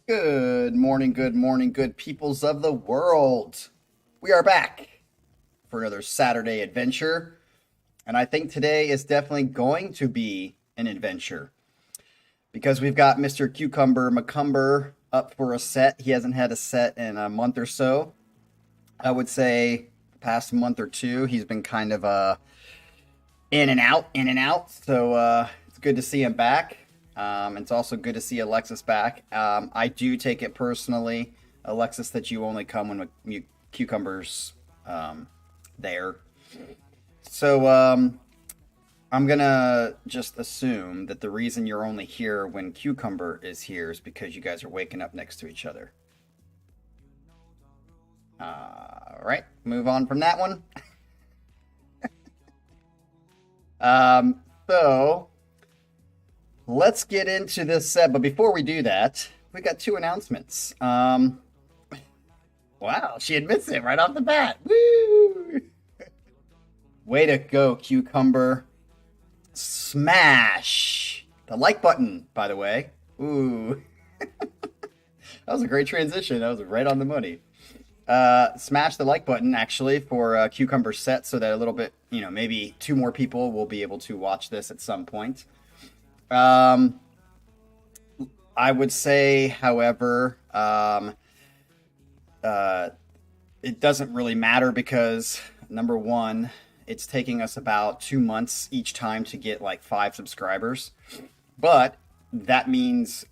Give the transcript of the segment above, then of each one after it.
Good morning, good peoples of the world. We are back for another Saturday adventure, and I think today is definitely going to be an adventure because we've got Mr. Cucumber McCumber up for a set. He hasn't had a set in a month or so. I would say the past month or two, he's been kind of in and out, in and out. So it's good to see him back. It's also good to see Alexis back. I do take it personally, Alexis, that you only come when Cucumber's there. So I'm gonna just assume that the reason you're only here when Cucumber is here is because you guys are waking up next to each other. All right, move on from that one. So let's get into this set, but before we do that, we got two announcements. Wow, she admits it right off the bat. Woo! Way to go, Cucumber. Smash the like button, by the way. Ooh. That was a great transition. That was right on the money. Smash the like button, actually, for Cucumber set so that a little bit, maybe two more people will be able to watch this at some point. I would say, however, it doesn't really matter because, number one, it's taking us about 2 months each time to get like 5 subscribers. But that means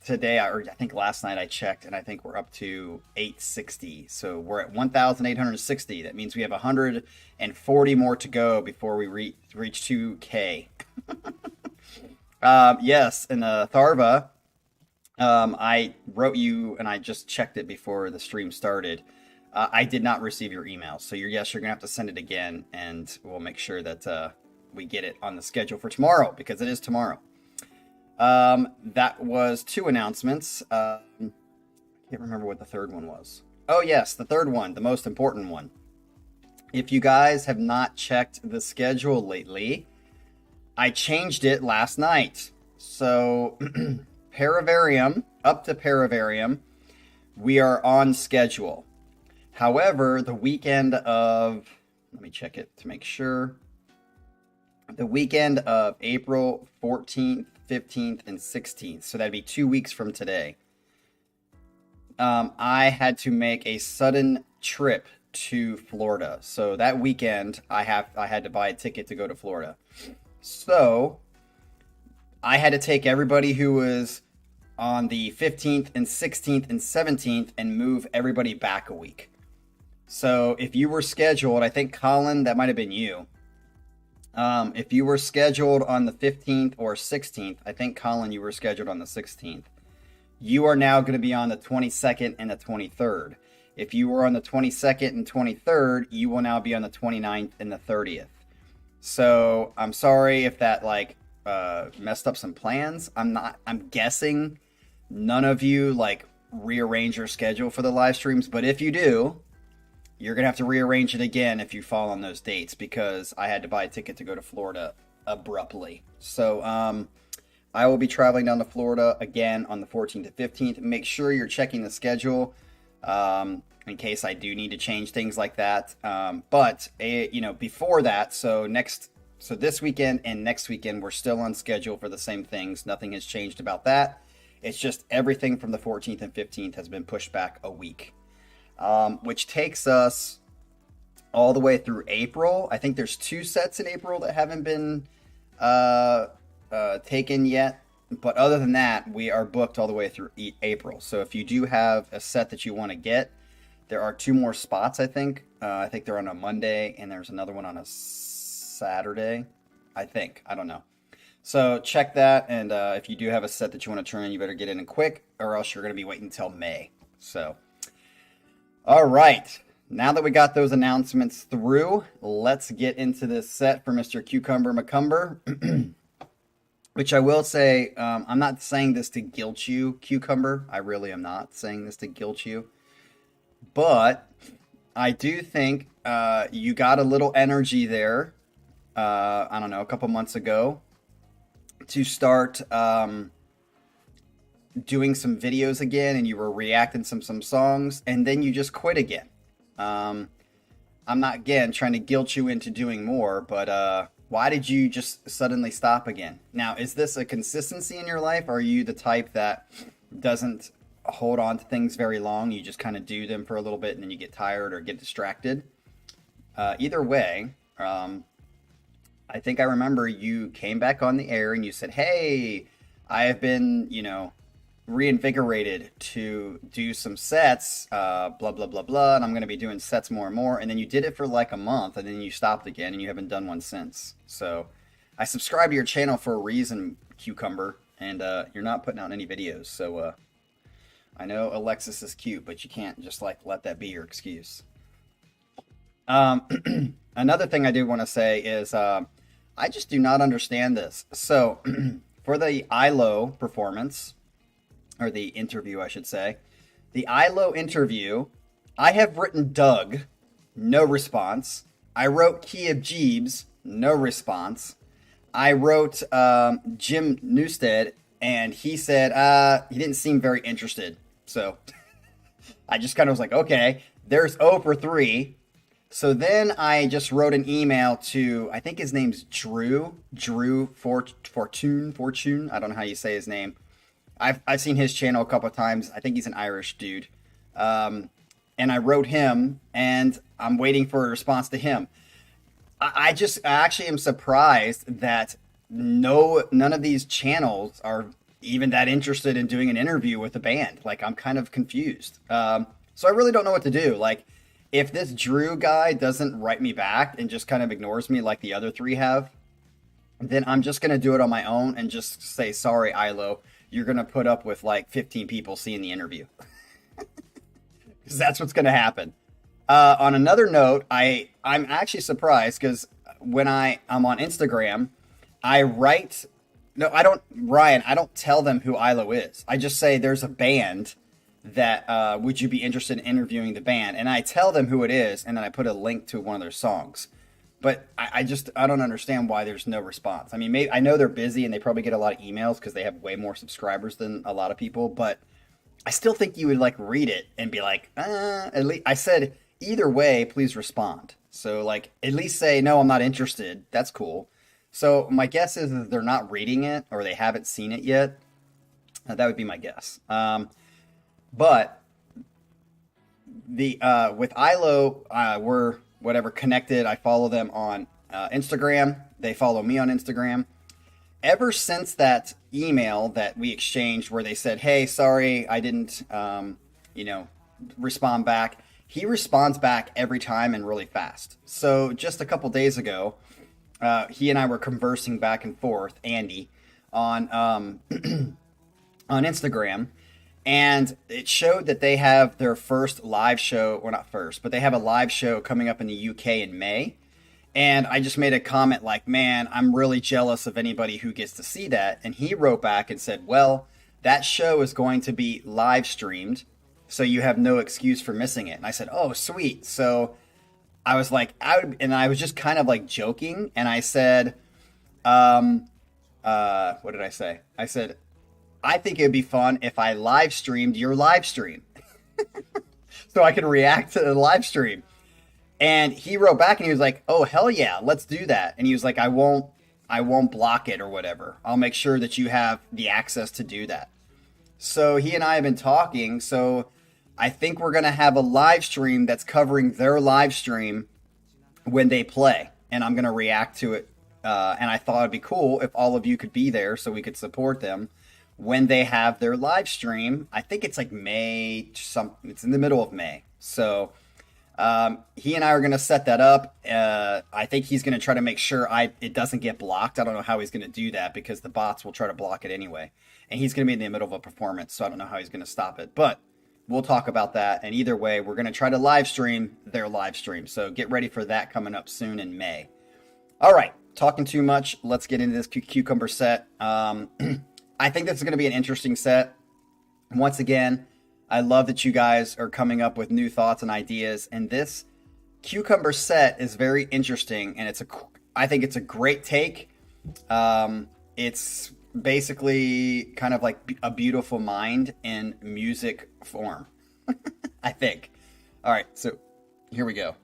today, or I think last night I checked, and I think we're up to 860. So we're at 1,860. That means we have 140 more to go before we reach 2K. Yes, and Tharva, I wrote you, and I just checked it before the stream started. I did not receive your email, so you're gonna have to send it again, and we'll make sure that we get it on the schedule for tomorrow because it is tomorrow. That was 2 announcements. I can't remember what the third one was. Oh yes, the third one, the most important one. If you guys have not checked the schedule lately, I changed it last night. So Paravarium, up to Paravarium, we are on schedule. However, the weekend of, let me check it to make sure. The weekend of April 14th, 15th, and 16th, so that'd be 2 weeks from today, I had to make a sudden trip to Florida. So that weekend, I had to buy a ticket to go to Florida. So I had to take everybody who was on the 15th and 16th and 17th and move everybody back a week. So if you were scheduled, I think Colin, that might have been you. If you were scheduled on the 15th or 16th, I think Colin, you were scheduled on the 16th. You are now going to be on the 22nd and the 23rd. If you were on the 22nd and 23rd, you will now be on the 29th and the 30th. So I'm sorry if that messed up some plans. I'm guessing none of you rearrange your schedule for the live streams, but if you do, you're going to have to rearrange it again if you fall on those dates because I had to buy a ticket to go to Florida abruptly. So I will be traveling down to Florida again on the 14th to 15th. Make sure you're checking the schedule in case I do need to change things like that. But before that, so this weekend and next weekend, we're still on schedule for the same things. Nothing has changed about that. It's just everything from the 14th and 15th has been pushed back a week. Which takes us all the way through April. I think there's 2 sets in April that haven't been taken yet. But other than that, we are booked all the way through April. So if you do have a set that you want to get, there are 2 more spots, I think. I think they're on a Monday, and there's another one on a Saturday, I think. I don't know. So check that, and if you do have a set that you want to turn in, you better get in quick, or else you're going to be waiting until May. So... all right, now that we got those announcements through, let's get into this set for Mr. Cucumber McCumber, which I will say, I'm not saying this to guilt you, Cucumber. I really am not saying this to guilt you. But I do think you got a little energy there, I don't know, a couple months ago to start doing some videos again and you were reacting some songs and then you just quit again. Um, I'm not again trying to guilt you into doing more, but why did you just suddenly stop again? Now, is this a consistency in your life? Or are you the type that doesn't hold on to things very long? You just kind of do them for a little bit and then you get tired or get distracted. Either way, I think I remember you came back on the air and you said, "Hey, I have been, reinvigorated to do some sets, blah, blah, blah, blah, and I'm going to be doing sets more and more." And then you did it for like a month and then you stopped again and you haven't done one since. So I subscribed to your channel for a reason, Cucumber, and you're not putting out any videos. So I know Alexis is cute, but you can't just like let that be your excuse. Another thing I do want to say is I just do not understand this. So for the ILO performance, or the interview, I should say, the ILO interview, I have written Doug, no response. I wrote Key of Jeebs, no response. I wrote Jim Newstead, and he said he didn't seem very interested. So I just kind of was like, okay, there's 0 for 3. So then I just wrote an email to, I think his name's Drew Fortune. I don't know how you say his name. I've seen his channel a couple of times. I think he's an Irish dude. And I wrote him, and I'm waiting for a response to him. I actually am surprised that none of these channels are even that interested in doing an interview with the band. Like, I'm kind of confused. So I really don't know what to do. Like, if this Drew guy doesn't write me back and just kind of ignores me like the other 3 have, then I'm just going to do it on my own and just say, sorry, ILO, you're going to put up with like 15 people seeing the interview. Because that's what's going to happen. On another note, I'm actually surprised because when I'm on Instagram, I write, no, I don't, Ryan, I don't tell them who ILO is. I just say there's a band that would you be interested in interviewing the band, and I tell them who it is, and then I put a link to one of their songs. But I don't understand why there's no response. I mean, maybe, I know they're busy and they probably get a lot of emails because they have way more subscribers than a lot of people, but I still think you would like read it and be like, at least I said either way, please respond. So like at least say no, I'm not interested. That's cool. So my guess is that they're not reading it or they haven't seen it yet. That would be my guess. But the with ILO, we're whatever connected. I follow them on Instagram. They follow me on Instagram. Ever since that email that we exchanged where they said, "Hey, sorry, I didn't, respond back," he responds back every time and really fast. So just a couple days ago, he and I were conversing back and forth, Andy, on on Instagram. And it showed that they have their first live show, or not first, but they have a live show coming up in the UK in May. And I just made a comment like, man, I'm really jealous of anybody who gets to see that. And he wrote back and said, well, that show is going to be live streamed, so you have no excuse for missing it. And I said, oh, sweet. So I was like, I was just kind of like joking. And I said, what did I say? I said, I think it'd be fun if I live streamed your live stream so I could react to the live stream. And he wrote back and he was like, oh, hell yeah, let's do that. And he was like, I won't block it or whatever. I'll make sure that you have the access to do that. So he and I have been talking. So I think we're going to have a live stream that's covering their live stream when they play. And I'm going to react to it. And I thought it'd be cool if all of you could be there so we could support them when they have their live stream. I think it's like May, it's in the middle of May. So he and I are going to set that up. I think he's going to try to make sure it doesn't get blocked. I don't know how he's going to do that because the bots will try to block it anyway. And he's going to be in the middle of a performance, so I don't know how he's going to stop it. But we'll talk about that. And either way, we're going to try to live stream their live stream. So get ready for that coming up soon in May. All right, talking too much. Let's get into this cucumber set. I think this is going to be an interesting set. Once again, I love that you guys are coming up with new thoughts and ideas. And this cucumber set is very interesting. And I think it's a great take. It's basically kind of like a beautiful mind in music form, I think. All right, so here we go.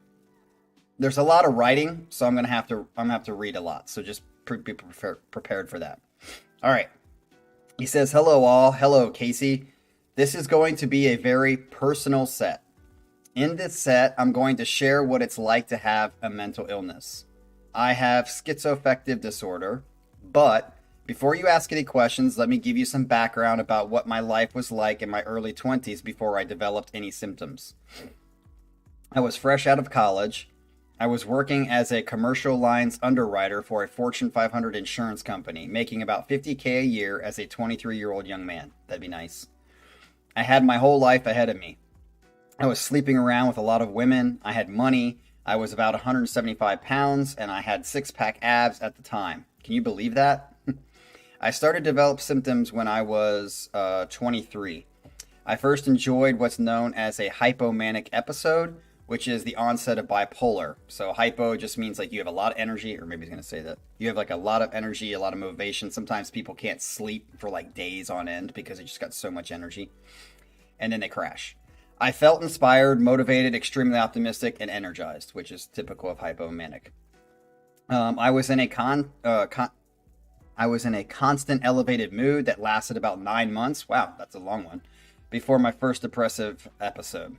There's a lot of writing, so I'm gonna have to read a lot. So just be prepared for that. All right. He says, "Hello all. Hello Casey. This is going to be a very personal set. In this set, I'm going to share what it's like to have a mental illness. I have schizoaffective disorder, but before you ask any questions, let me give you some background about what my life was like in my early 20s before I developed any symptoms. I was fresh out of college. I was working as a commercial lines underwriter for a Fortune 500 insurance company, making about $50K a year as a 23-year-old young man. That'd be nice. I had my whole life ahead of me. I was sleeping around with a lot of women. I had money. I was about 175 pounds, and I had six-pack abs at the time. Can you believe that? I started to develop symptoms when I was 23. I first enjoyed what's known as a hypomanic episode, which is the onset of bipolar. So hypo just means like you have a lot of energy, or maybe he's going to say that. You have like a lot of energy, a lot of motivation. Sometimes people can't sleep for like days on end because they just got so much energy. And then they crash. I felt inspired, motivated, extremely optimistic, and energized, which is typical of hypomanic. I was in a constant elevated mood that lasted about 9 months. Wow, that's a long one. Before my first depressive episode.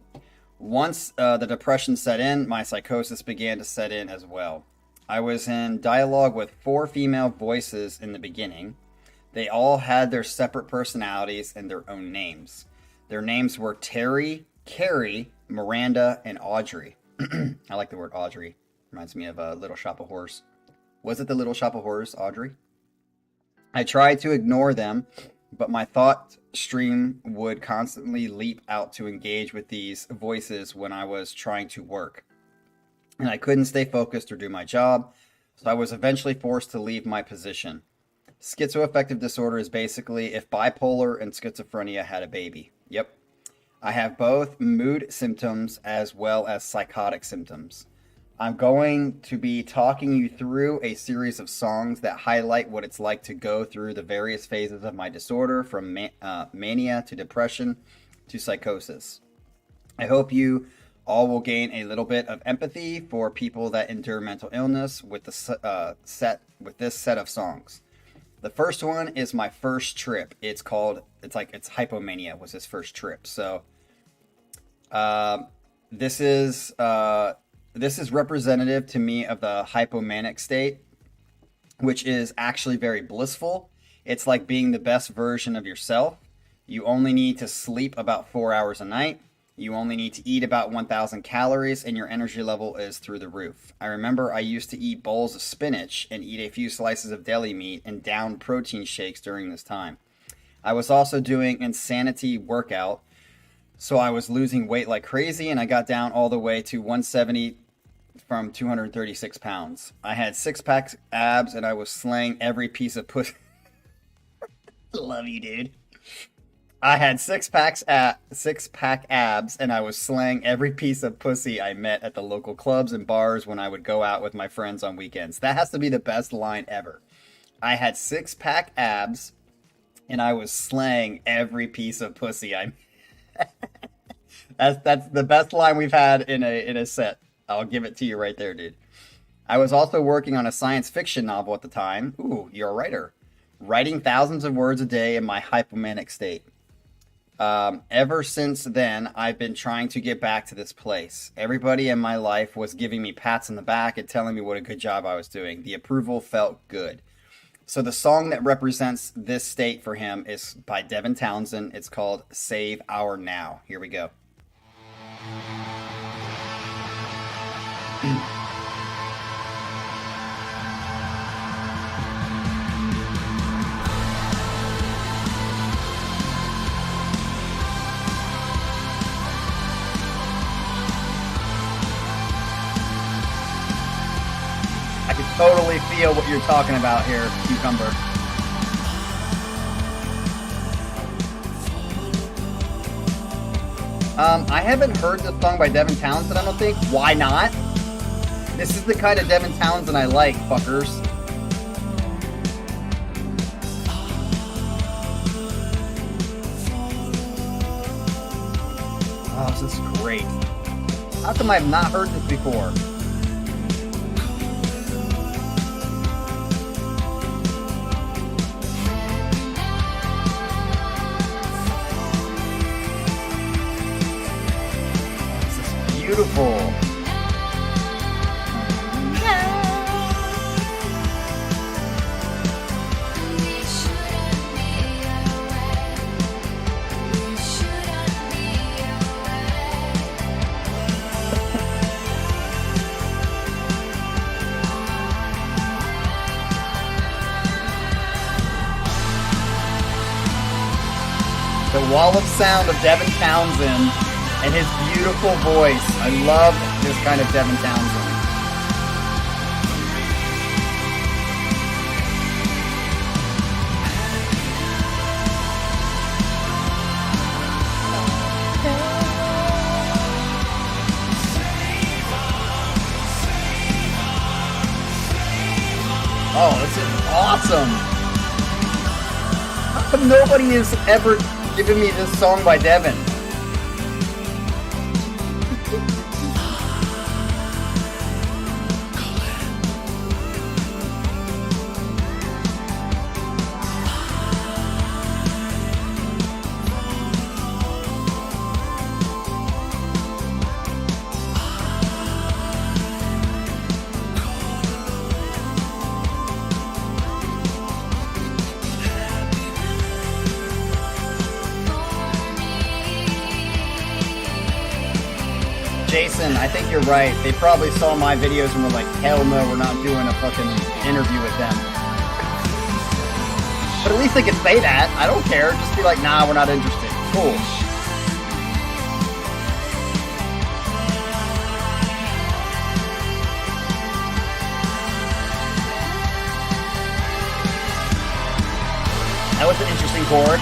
Once the depression set in, my psychosis began to set in as well. I was in dialogue with 4 female voices in the beginning. They all had their separate personalities and their own names. Their names were Terry, Carrie, Miranda, and Audrey. I like the word Audrey. Reminds me of Little Shop of Horrors. Was it the Little Shop of Horrors, Audrey? I tried to ignore them, but my thought stream would constantly leap out to engage with these voices when I was trying to work. And I couldn't stay focused or do my job, so I was eventually forced to leave my position. Schizoaffective disorder is basically if bipolar and schizophrenia had a baby. Yep. I have both mood symptoms as well as psychotic symptoms. I'm going to be talking you through a series of songs that highlight what it's like to go through the various phases of my disorder, from mania to depression to psychosis. I hope you all will gain a little bit of empathy for people that endure mental illness with this set of songs. The first one is my first trip. It's Hypomania was his first trip. So this is representative to me of the hypomanic state, which is actually very blissful. It's like being the best version of yourself. You only need to sleep about 4 hours a night. You only need to eat about 1,000 calories, and your energy level is through the roof. I remember I used to eat bowls of spinach and eat a few slices of deli meat and down protein shakes during this time. I was also doing insanity workout, so I was losing weight like crazy, and I got down all the way to 170 from 236 pounds. I had six-pack abs, and I was slaying every piece of pussy. Love you, dude. I had six-pack abs, and I was slaying every piece of pussy I met at the local clubs and bars when I would go out with my friends on weekends. That has to be the best line ever. I had six-pack abs, and I was slaying every piece of pussy I met. That's the best line we've had in a set. I'll give it to you right there, dude. I was also working on a science fiction novel at the time. Ooh, you're a writer. Writing thousands of words a day in my hypomanic state. Ever since then, I've been trying to get back to this place. Everybody in my life was giving me pats on the back and telling me what a good job I was doing. The approval felt good. So the song that represents this state for him is by Devin Townsend. It's called Save Our Now. Here we go. I can totally feel what you're talking about here, Cucumber. I haven't heard this song by Devin Townsend, I don't think. Why not? This is the kind of Devin Townsend I like, fuckers. This is great. How come I've not heard this before? This is beautiful. The wall of sound of Devin Townsend and his beautiful voice. I love this kind of Devin Townsend. Oh, this is awesome. How come nobody has ever given me this song by Devin? Jason, I think you're right. They probably saw my videos and were like, hell no, we're not doing a fucking interview with them. But at least they can say that. I don't care. Just be like, nah, we're not interested. Cool. That was an interesting chord.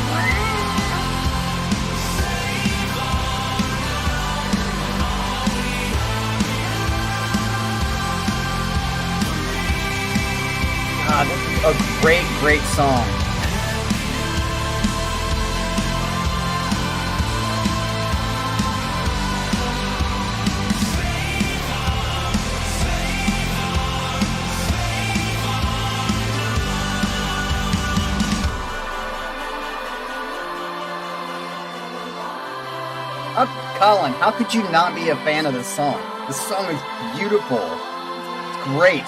This is a great, great song. Colin, how could you not be a fan of this song? This song is beautiful. It's great.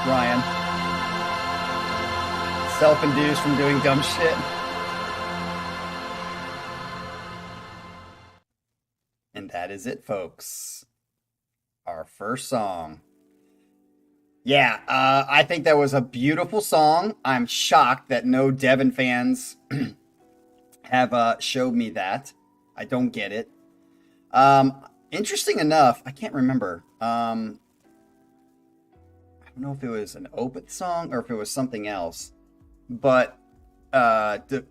Ryan. Self-induced from doing dumb shit. And that is it, folks. Our first song. Yeah, I think that was a beautiful song. I'm shocked that no Devin fans have showed me that. I don't get it. Interesting enough, I can't remember. I don't know if it was an Opeth song or if it was something else. But Thomas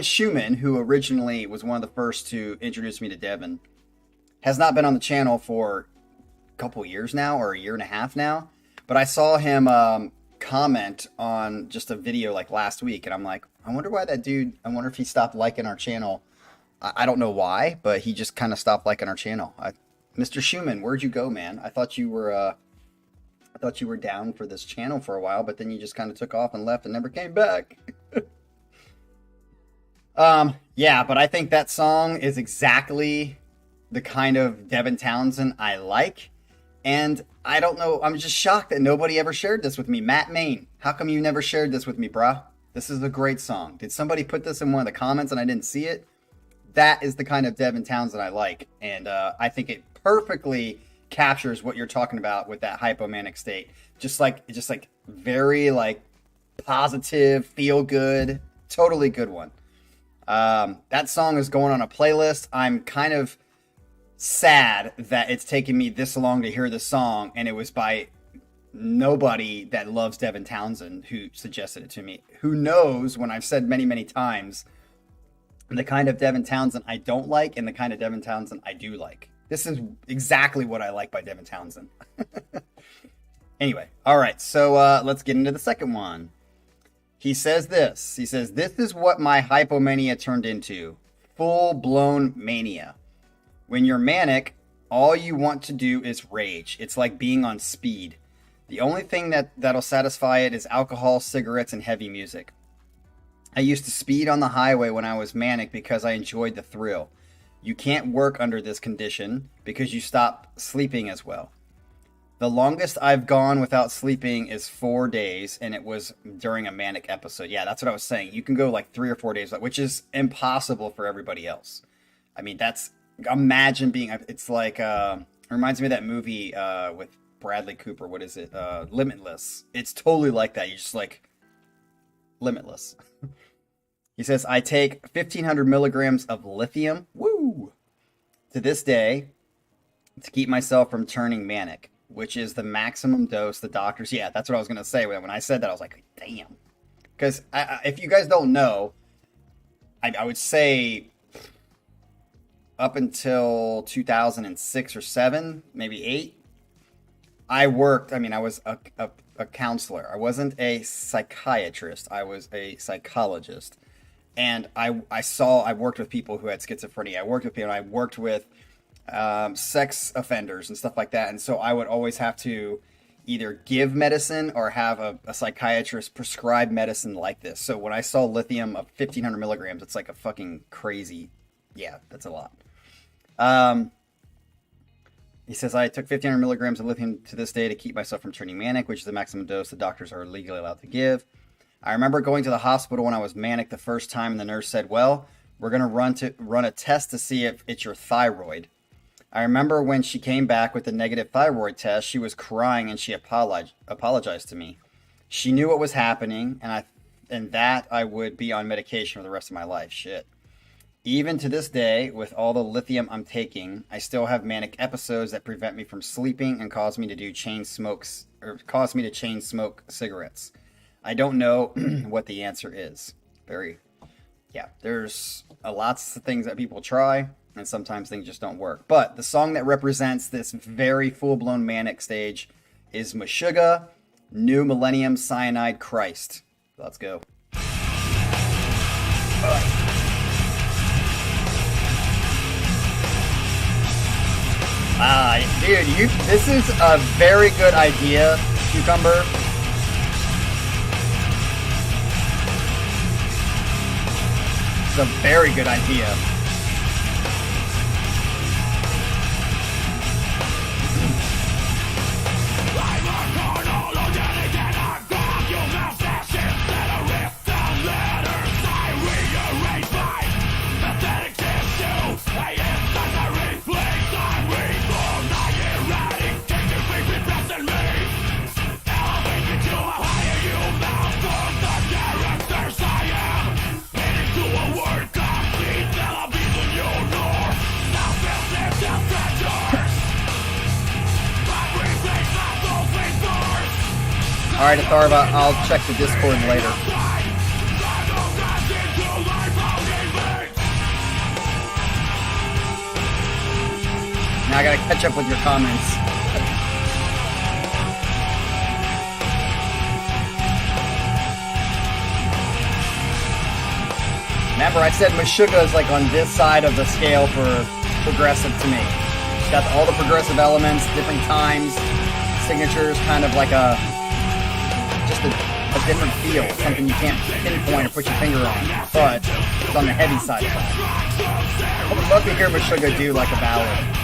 Schumann, who originally was one of the first to introduce me to Devin, has not been on the channel for a couple years now, or a year and a half now. But I saw him comment on just a video like last week, and I'm like, I wonder why that dude, I wonder if he stopped liking our channel. I don't know why, but he just kind of stopped liking our channel. Mr. Schumann, where'd you go, man? I thought you were down for this channel for a while, but then you just kind of took off and left and never came back. Yeah, but I think that song is exactly the kind of Devin Townsend I like. And I don't know, I'm just shocked that nobody ever shared this with me. Matt Main, how come you never shared this with me, bruh? This is a great song. Did somebody put this in one of the comments and I didn't see it? That is the kind of Devin Townsend I like. And I think it perfectly captures what you're talking about with that hypomanic state. Just like very like positive, feel good, totally good one. That song is going on a playlist. I'm kind of sad that it's taken me this long to hear the song, and it was by nobody that loves Devin Townsend who suggested it to me. Who knows, when I've said many, many times, the kind of Devin Townsend I don't like, and the kind of Devin Townsend I do like. This is exactly what I like by Devin Townsend. Anyway, all right, so let's get into the second one. He says this. He says, "This is what my hypomania turned into. Full-blown mania. When you're manic, all you want to do is rage. It's like being on speed. The only thing that'll satisfy it is alcohol, cigarettes, and heavy music. I used to speed on the highway when I was manic because I enjoyed the thrill. You can't work under this condition because you stop sleeping as well. The longest I've gone without sleeping is 4 days, and it was during a manic episode." Yeah, that's what I was saying. You can go like 3 or 4 days, which is impossible for everybody else. I mean, imagine being, it's like, it reminds me of that movie with Bradley Cooper. What is it? Limitless. It's totally like that. You're just like, limitless. He says, "I take 1,500 milligrams of lithium, woo, to this day to keep myself from turning manic, which is the maximum dose the doctors..." Yeah, that's what I was going to say. When I said that, I was like, damn. Because if you guys don't know, I would say up until 2006 or 7, maybe 8, I was a counselor. I wasn't a psychiatrist. I was a psychologist. And I worked with people who had schizophrenia. I worked with sex offenders and stuff like that. And so I would always have to either give medicine or have a psychiatrist prescribe medicine like this. So when I saw lithium of 1,500 milligrams, it's like a fucking crazy, yeah, that's a lot. He says, "I took 1,500 milligrams of lithium to this day to keep myself from turning manic, which is the maximum dose the doctors are legally allowed to give. I remember going to the hospital when I was manic the first time, and the nurse said, 'Well, we're going to run a test to see if it's your thyroid.' I remember when she came back with the negative thyroid test, she was crying and she apologized to me. She knew what was happening, and that I would be on medication for the rest of my life." Shit. "Even to this day, with all the lithium I'm taking, I still have manic episodes that prevent me from sleeping and cause me to chain smoke cigarettes. I don't know what the answer is." There's lots of things that people try, and sometimes things just don't work. But the song that represents this very full-blown manic stage is Meshuggah, New Millennium Cyanide Christ. Let's go. Dude, this is a very good idea, Cucumber. It's a very good idea. Alright, Atharva, I'll check the Discord later. Now I gotta catch up with your comments. Remember, I said Meshuggah is like on this side of the scale for progressive to me. It's got all the progressive elements, different times, signatures, kind of like just a different feel, something you can't pinpoint or put your finger on, but it's on the heavy side of that. I would love to hear Meshuggah do like a ballad.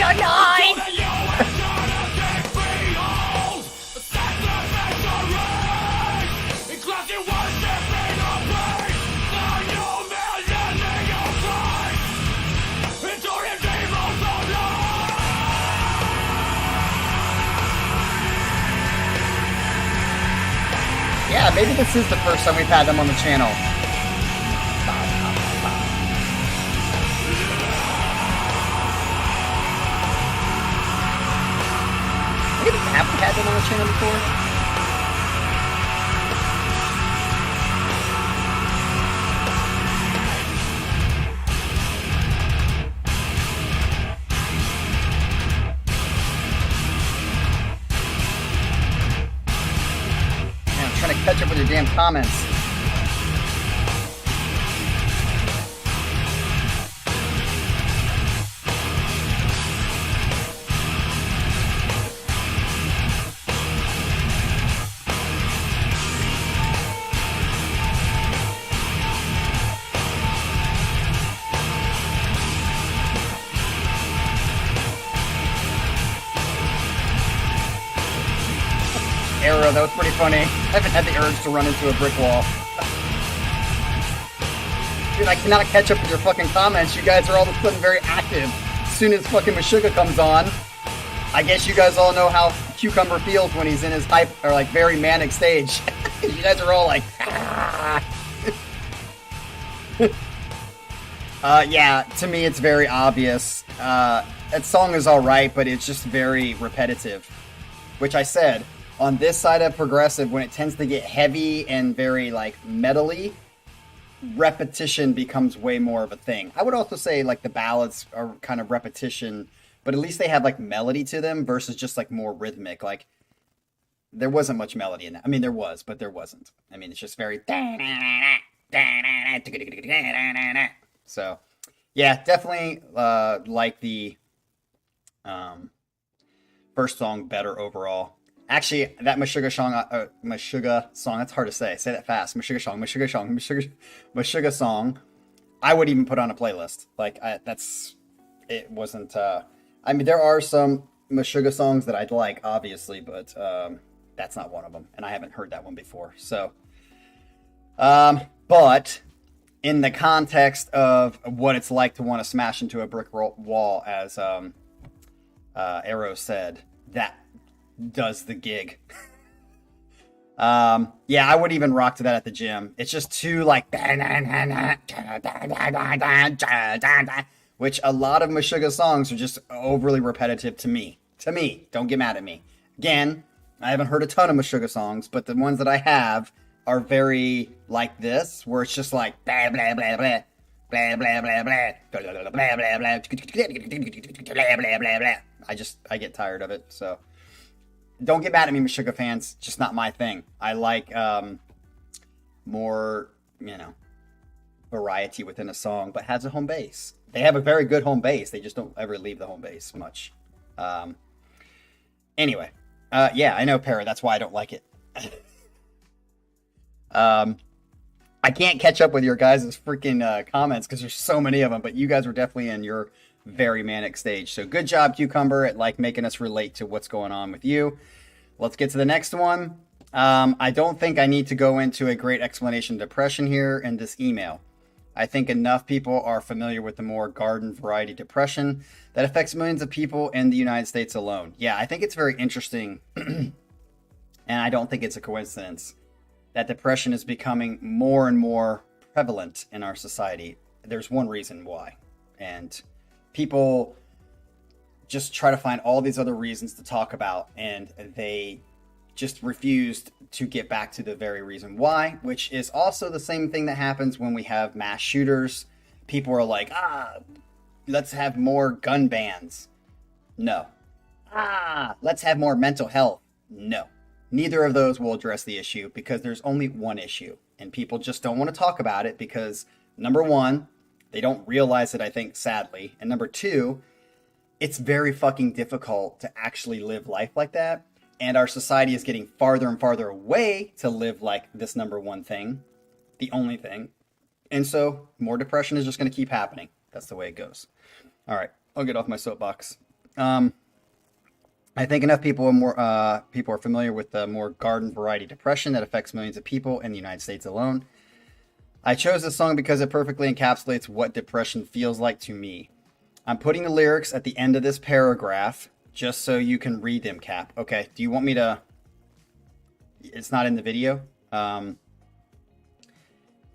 Yeah, maybe this is the first time we've had them on the channel. Have we had them on the channel before? Man, I'm trying to catch up with your damn comments. Arrow, that was pretty funny. I haven't had the urge to run into a brick wall. Dude, I cannot catch up with your fucking comments. You guys are all of a sudden very active. As soon as fucking Meshuggah comes on, I guess you guys all know how Cucumber feels when he's in his hype or like very manic stage. You guys are all like, yeah, to me it's very obvious. That song is alright, but it's just very repetitive. Which I said, on this side of Progressive, when it tends to get heavy and very like metally, repetition becomes way more of a thing. I would also say like the ballads are kind of repetition, but at least they have like melody to them versus just like more rhythmic. Like there wasn't much melody in that. I mean, there was, but there wasn't. I mean, it's just very. So, yeah, definitely like the first song better overall. Actually, that Meshuggah song, that's hard to say. Say that fast. Meshuggah song, I would even put on a playlist. Like, it wasn't, I mean, there are some Meshuggah songs that I'd like, obviously, but that's not one of them. And I haven't heard that one before. So, but in the context of what it's like to want to smash into a brick wall, as Arrow said, that does the gig. Yeah, I would even rock to that at the gym. It's just too like, which a lot of Meshuggah songs are just overly repetitive to me. Don't get mad at me. Again, I haven't heard a ton of Meshuggah songs, but the ones that I have are very like this, where it's just like blah blah blah blah blah blah blah blah blah blah blah blah. I get tired of it, so. Don't get mad at me, Meshuggah fans. Just not my thing. I like more, variety within a song, but has a home base. They have a very good home base. They just don't ever leave the home base much. Anyway, yeah, I know, Para. That's why I don't like it. I can't catch up with your guys' freaking comments because there's so many of them, but you guys were definitely in your very manic stage. So good job, Cucumber, at like making us relate to what's going on with you. Let's get to the next one. I don't think I need to go into a great explanation of depression here in this email. I think enough people are familiar with the more garden variety depression that affects millions of people in the United States alone. Yeah, I think it's very interesting, and I don't think it's a coincidence that depression is becoming more and more prevalent in our society. There's one reason why, and people just try to find all these other reasons to talk about, and they just refused to get back to the very reason why, which is also the same thing that happens when we have mass shooters. People are like, let's have more gun bans. No. Let's have more mental health. No. Neither of those will address the issue because there's only one issue, and people just don't want to talk about it because, number one, they don't realize it, I think, sadly. And number two, it's very fucking difficult to actually live life like that. And our society is getting farther and farther away to live like this number one thing, the only thing. And so more depression is just going to keep happening. That's the way it goes. All right, I'll get off my soapbox. I think enough people are familiar with the more garden variety depression that affects millions of people in the United States alone. I chose this song because it perfectly encapsulates what depression feels like to me. I'm putting the lyrics at the end of this paragraph just so you can read them, Cap. Okay, do you want me to... It's not in the video.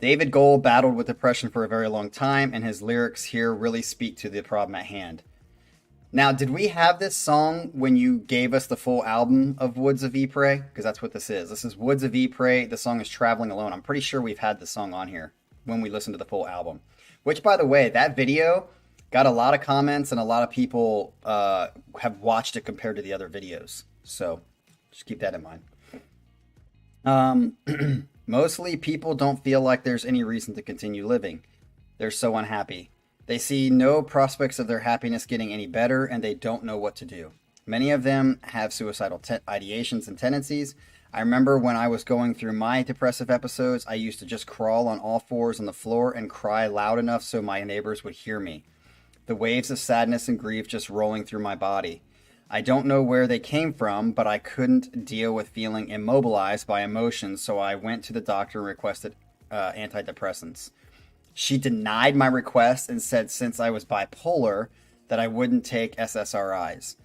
David Gold battled with depression for a very long time, and his lyrics here really speak to the problem at hand. Now, did we have this song when you gave us the full album of Woods of Ypres? Because that's what this is. This is Woods of Ypres. The song is Traveling Alone. I'm pretty sure we've had this song on here when we listened to the full album. Which, by the way, that video got a lot of comments, and a lot of people have watched it compared to the other videos. So, just keep that in mind. Mostly, people don't feel like there's any reason to continue living. They're so unhappy. They see no prospects of their happiness getting any better, and they don't know what to do. Many of them have suicidal ideations and tendencies. I remember when I was going through my depressive episodes, I used to just crawl on all fours on the floor and cry loud enough so my neighbors would hear me. The waves of sadness and grief just rolling through my body. I don't know where they came from, but I couldn't deal with feeling immobilized by emotions, so I went to the doctor and requested antidepressants. She denied my request and said since I was bipolar that I wouldn't take SSRIs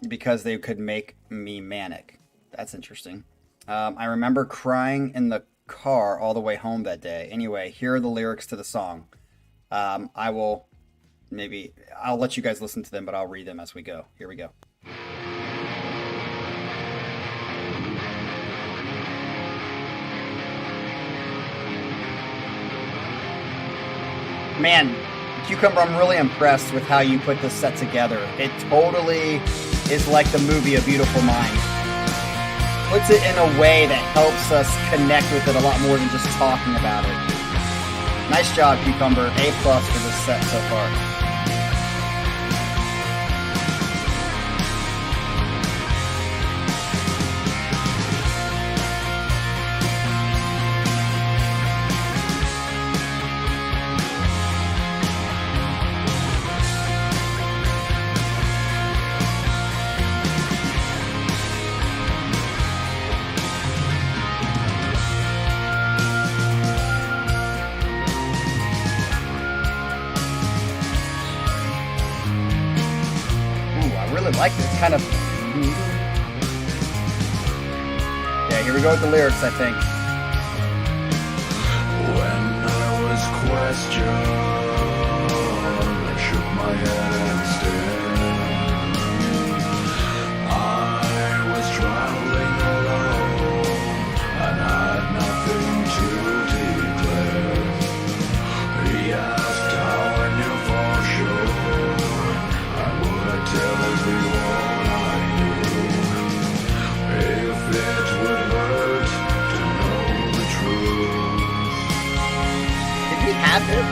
because they could make me manic. That's interesting. I remember crying in the car all the way home that day. Anyway, here are the lyrics to the song. I'll let you guys listen to them, but I'll read them as we go. Here we go. Man, Cucumber, I'm really impressed with how you put this set together. It totally is like the movie A Beautiful Mind. Puts it in a way that helps us connect with it a lot more than just talking about it. Nice job, Cucumber. A+ for this set so far. Like this kind of... Yeah, here we go with the lyrics, I think. When I was questioned, I shook my head and stared. I was traveling alone and had nothing to declare. He asked how I knew for sure. I would tell everyone I knew if it would hurt to know the truth. Did we have this?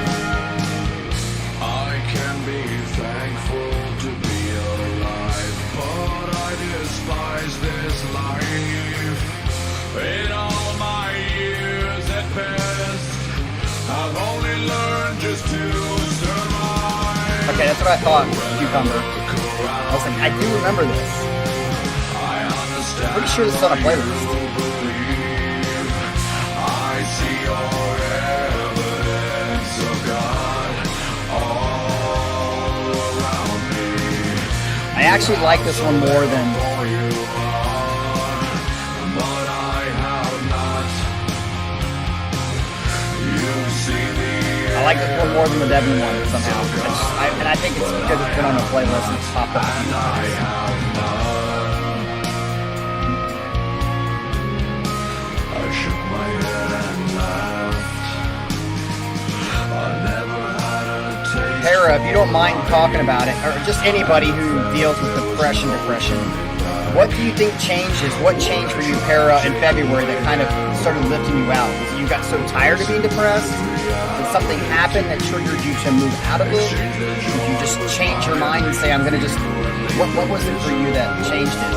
I can be thankful to be alive, but I despise this life. In all my years at best, I've only learned just to survive. Okay, that's what I thought, Cucumber. I was like, I do remember this. I'm pretty sure this is on a playlist. I see your evidence of God all around me. I actually like this one more than... But I have not. You see the... I like this one more than the Devin one somehow. I think it's because it's been on a playlist and it's popped up a few times. Para, if you don't mind talking about it, or just anybody who deals with depression, what do you think changes? What changed for you, Para, in February that kind of started lifting you out? Was it you got so tired of being depressed? Did something happen that triggered you to move out of it? Did you just change your mind and say, I'm going to just... What was it for you that changed it?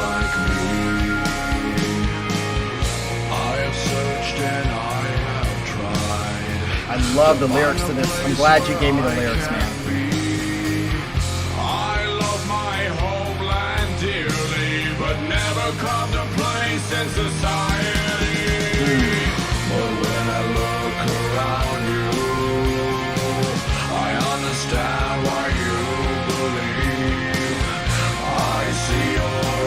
I love the lyrics to this. I'm glad you gave me the lyrics, man. I lost my place in society. But when I look around you, I understand why you believe. I see your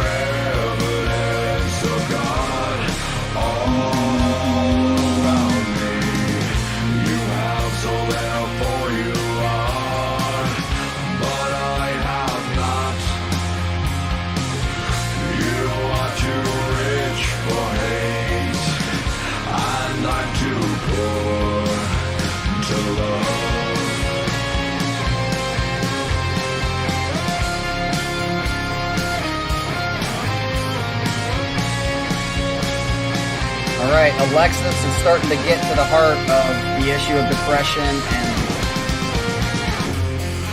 evidence of God all around me. You have so therefore you are, but I have not. You are too rich for hate, and I'm too poor to love. All right, Alexis is starting to get to the heart of the issue of depression and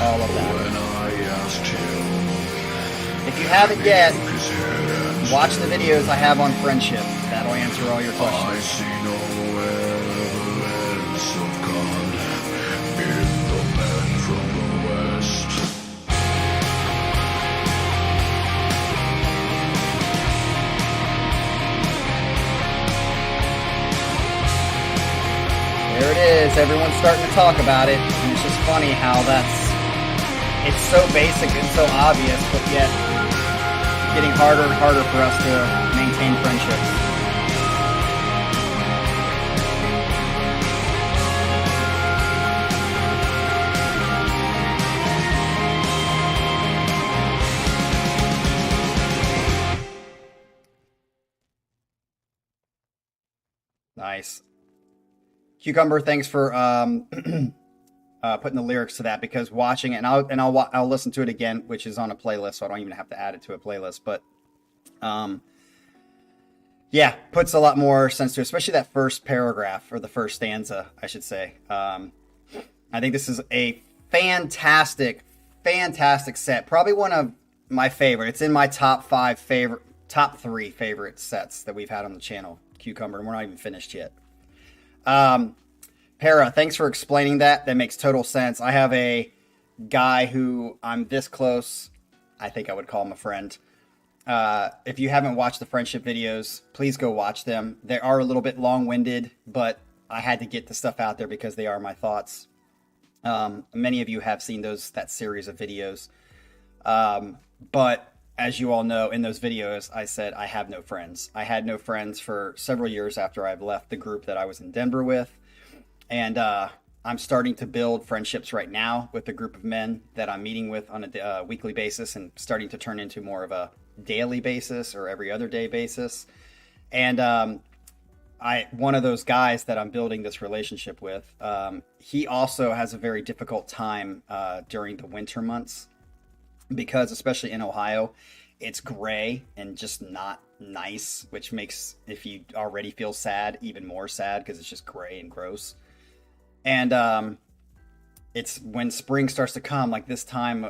all of that. When I asked him, If you haven't yet, his hands, watch the videos I have on friendship. That'll answer all your I questions. see no evidence of God in the men from the West. There it is. Everyone's starting to talk about it. And it's just funny how it's so basic and so obvious, but yet getting harder and harder for us to maintain friendships. Nice. Cucumber, thanks for putting the lyrics to that, because watching it, and I'll listen to it again, which is on a playlist, so I don't even have to add it to a playlist. But yeah, puts a lot more sense to it, especially that first paragraph, or the first stanza, I should say. I think this is a fantastic set. Probably one of my favorite. It's in my top three favorite sets that we've had on the channel. Cucumber, and we're not even finished yet. Para, thanks for explaining that. That makes total sense. I have a guy who I'm this close. I think I would call him a friend. If you haven't watched the friendship videos, please go watch them. They are a little bit long-winded, but I had to get the stuff out there because they are my thoughts. Many of you have seen that series of videos. But as you all know, in those videos, I said I have no friends. I had no friends for several years after I've left the group that I was in Denver with. And I'm starting to build friendships right now with a group of men that I'm meeting with on a weekly basis, and starting to turn into more of a daily basis or every other day basis. And one of those guys that I'm building this relationship with, he also has a very difficult time during the winter months, because especially in Ohio, it's gray and just not nice, which makes, if you already feel sad, even more sad, because it's just gray and gross. And it's when spring starts to come, like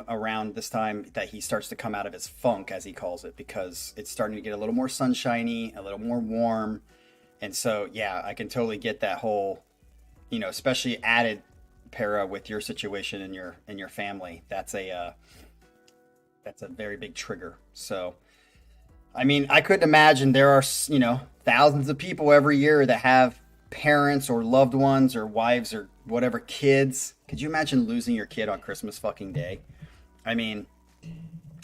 around this time that he starts to come out of his funk, as he calls it, because it's starting to get a little more sunshiny, a little more warm. And so, yeah, I can totally get that whole, especially added para with your situation and your family. That's a very big trigger. So, I mean, I couldn't imagine there are, thousands of people every year that have parents or loved ones or wives or whatever, kids. Could you imagine losing your kid on Christmas fucking day? I mean,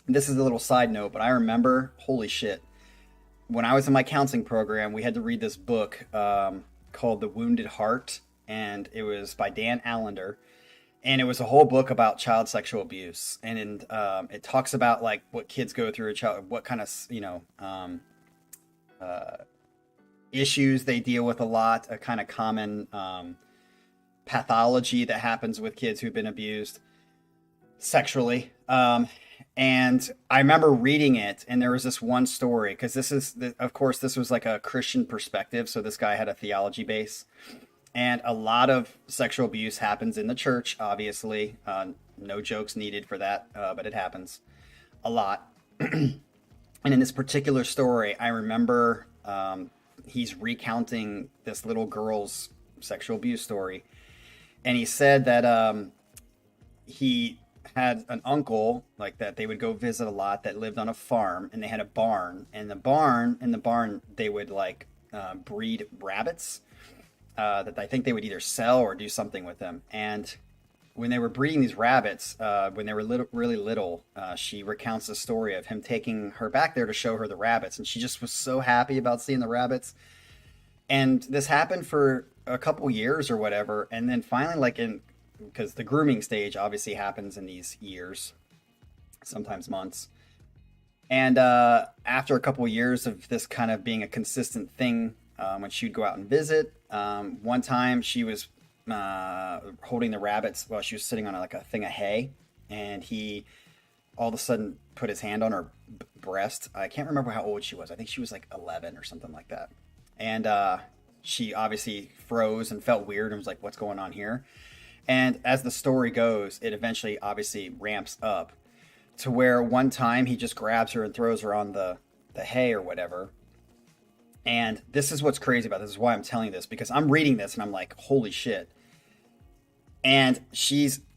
this is a little side note, but I remember, holy shit, when I was in my counseling program, we had to read this book called The Wounded Heart, and it was by Dan Allender. And it was a whole book about child sexual abuse, and it talks about like what kids go through, what kind of issues they deal with a lot, a kind of common pathology that happens with kids who've been abused sexually. And I remember reading it, and there was this one story, because of course, this was like a Christian perspective, so this guy had a theology base. And a lot of sexual abuse happens in the church, obviously. No jokes needed for that, but it happens a lot. And in this particular story, I remember he's recounting this little girl's sexual abuse story. And he said that he had an uncle like that they would go visit a lot that lived on a farm, and they had a barn. And the barn they would like breed rabbits that I think they would either sell or do something with them. And when they were breeding these rabbits, when they were really little, she recounts the story of him taking her back there to show her the rabbits, and she just was so happy about seeing the rabbits. And this happened for a couple years or whatever, and then finally, like in because the grooming stage obviously happens in these years, sometimes months. And after a couple years of this kind of being a consistent thing, when she would go out and visit, one time she was holding the rabbits while she was sitting on like a thing of hay, and he all of a sudden put his hand on her breast. I can't remember how old she was. I think she was like 11 or something like that. And she obviously froze and felt weird and was like, "What's going on here?" And as the story goes, it eventually obviously ramps up to where one time he just grabs her and throws her on the hay or whatever. And this is what's crazy about this. This is why I'm telling you this, because I'm reading this and I'm like, holy shit. And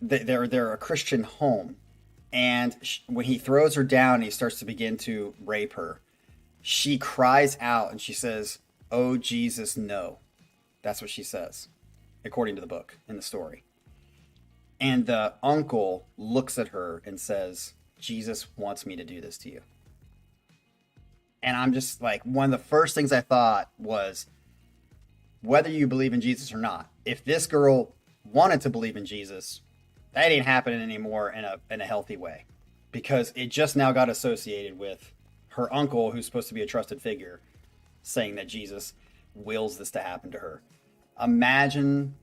they're a Christian home. And when he throws her down, he starts to begin to rape her. She cries out and she says, "Oh, Jesus, no." That's what she says, according to the book in the story. And the uncle looks at her and says, "Jesus wants me to do this to you." And I'm just like, one of the first things I thought was, whether you believe in Jesus or not, if this girl wanted to believe in Jesus, that ain't happening anymore in a healthy way, because it just now got associated with her uncle, who's supposed to be a trusted figure, saying that Jesus wills this to happen to her. Imagine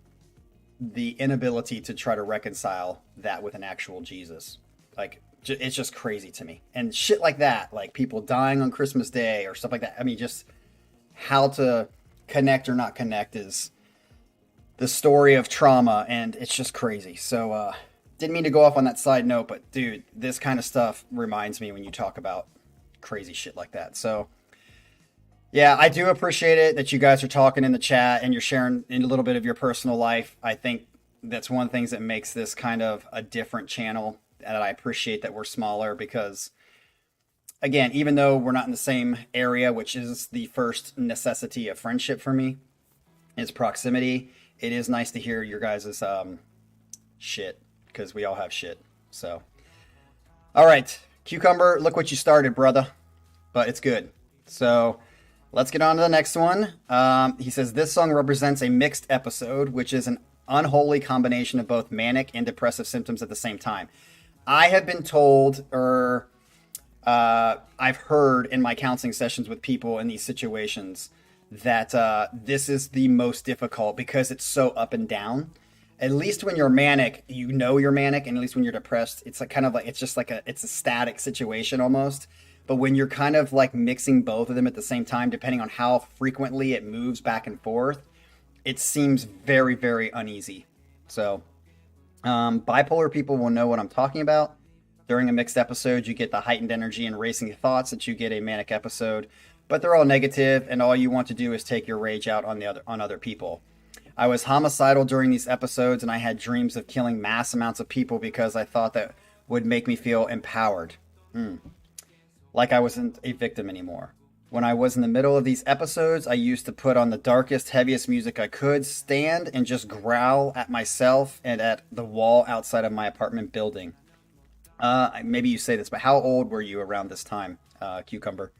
the inability to try to reconcile that with an actual Jesus. Like, it's just crazy to me. And shit like that, like people dying on Christmas Day or stuff like that. I mean, just how to connect or not connect is the story of trauma, and it's just crazy. So, didn't mean to go off on that side note, but dude, this kind of stuff reminds me when you talk about crazy shit like that. So, yeah, I do appreciate it that you guys are talking in the chat and you're sharing a little bit of your personal life. I think that's one of the things that makes this kind of a different channel. And I appreciate that we're smaller because, again, even though we're not in the same area, which is the first necessity of friendship for me, is proximity. It is nice to hear your guys' shit, because we all have shit. So, all right, Cucumber, look what you started, brother. But it's good. So let's get on to the next one. He says, this song represents a mixed episode, which is an unholy combination of both manic and depressive symptoms at the same time. I have been told, or I've heard in my counseling sessions with people in these situations, that this is the most difficult because it's so up and down. At least when you're manic, you know you're manic, and at least when you're depressed, it's like kind of like, it's just like it's a static situation almost. But when you're kind of like mixing both of them at the same time, depending on how frequently it moves back and forth, it seems very, very uneasy. So bipolar people will know what I'm talking about. During a mixed episode, you get the heightened energy and racing thoughts that you get a manic episode, but they're all negative, and all you want to do is take your rage out on other people. I was homicidal during these episodes, and I had dreams of killing mass amounts of people because I thought that would make me feel empowered. Like I wasn't a victim anymore. When I was in the middle of these episodes, I used to put on the darkest, heaviest music I could, stand and just growl at myself and at the wall outside of my apartment building. Maybe you say this, but how old were you around this time, Cucumber?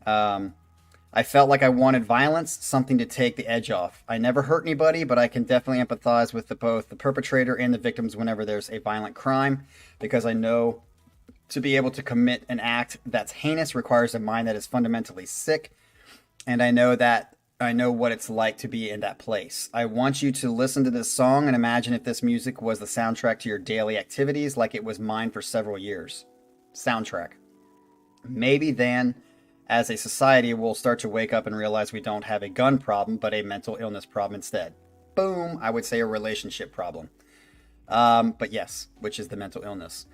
I felt like I wanted violence, something to take the edge off. I never hurt anybody, but I can definitely empathize with both the perpetrator and the victims whenever there's a violent crime, because I know to be able to commit an act that's heinous requires a mind that is fundamentally sick, and I know what it's like to be in that place. I want you to listen to this song and imagine if this music was the soundtrack to your daily activities like it was mine for several years. Soundtrack. Maybe then, as a society, we'll start to wake up and realize we don't have a gun problem, but a mental illness problem instead. Boom, I would say a relationship problem. But yes, which is the mental illness.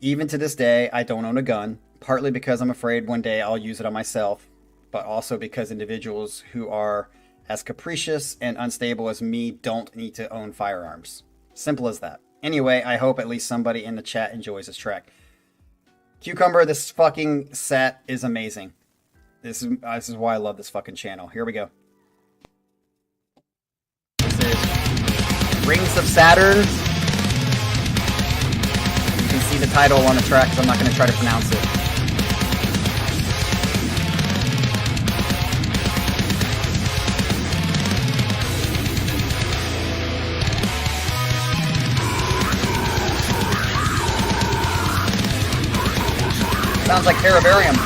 Even to this day, I don't own a gun, partly because I'm afraid one day I'll use it on myself, but also because individuals who are as capricious and unstable as me don't need to own firearms. Simple as that. Anyway, I hope at least somebody in the chat enjoys this track. Cucumber, this fucking set is amazing. This is why I love this fucking channel. Here we go. This is Rings of Saturn. You can see the title on the track because I'm not going to try to pronounce it. Sounds like Terrabarium.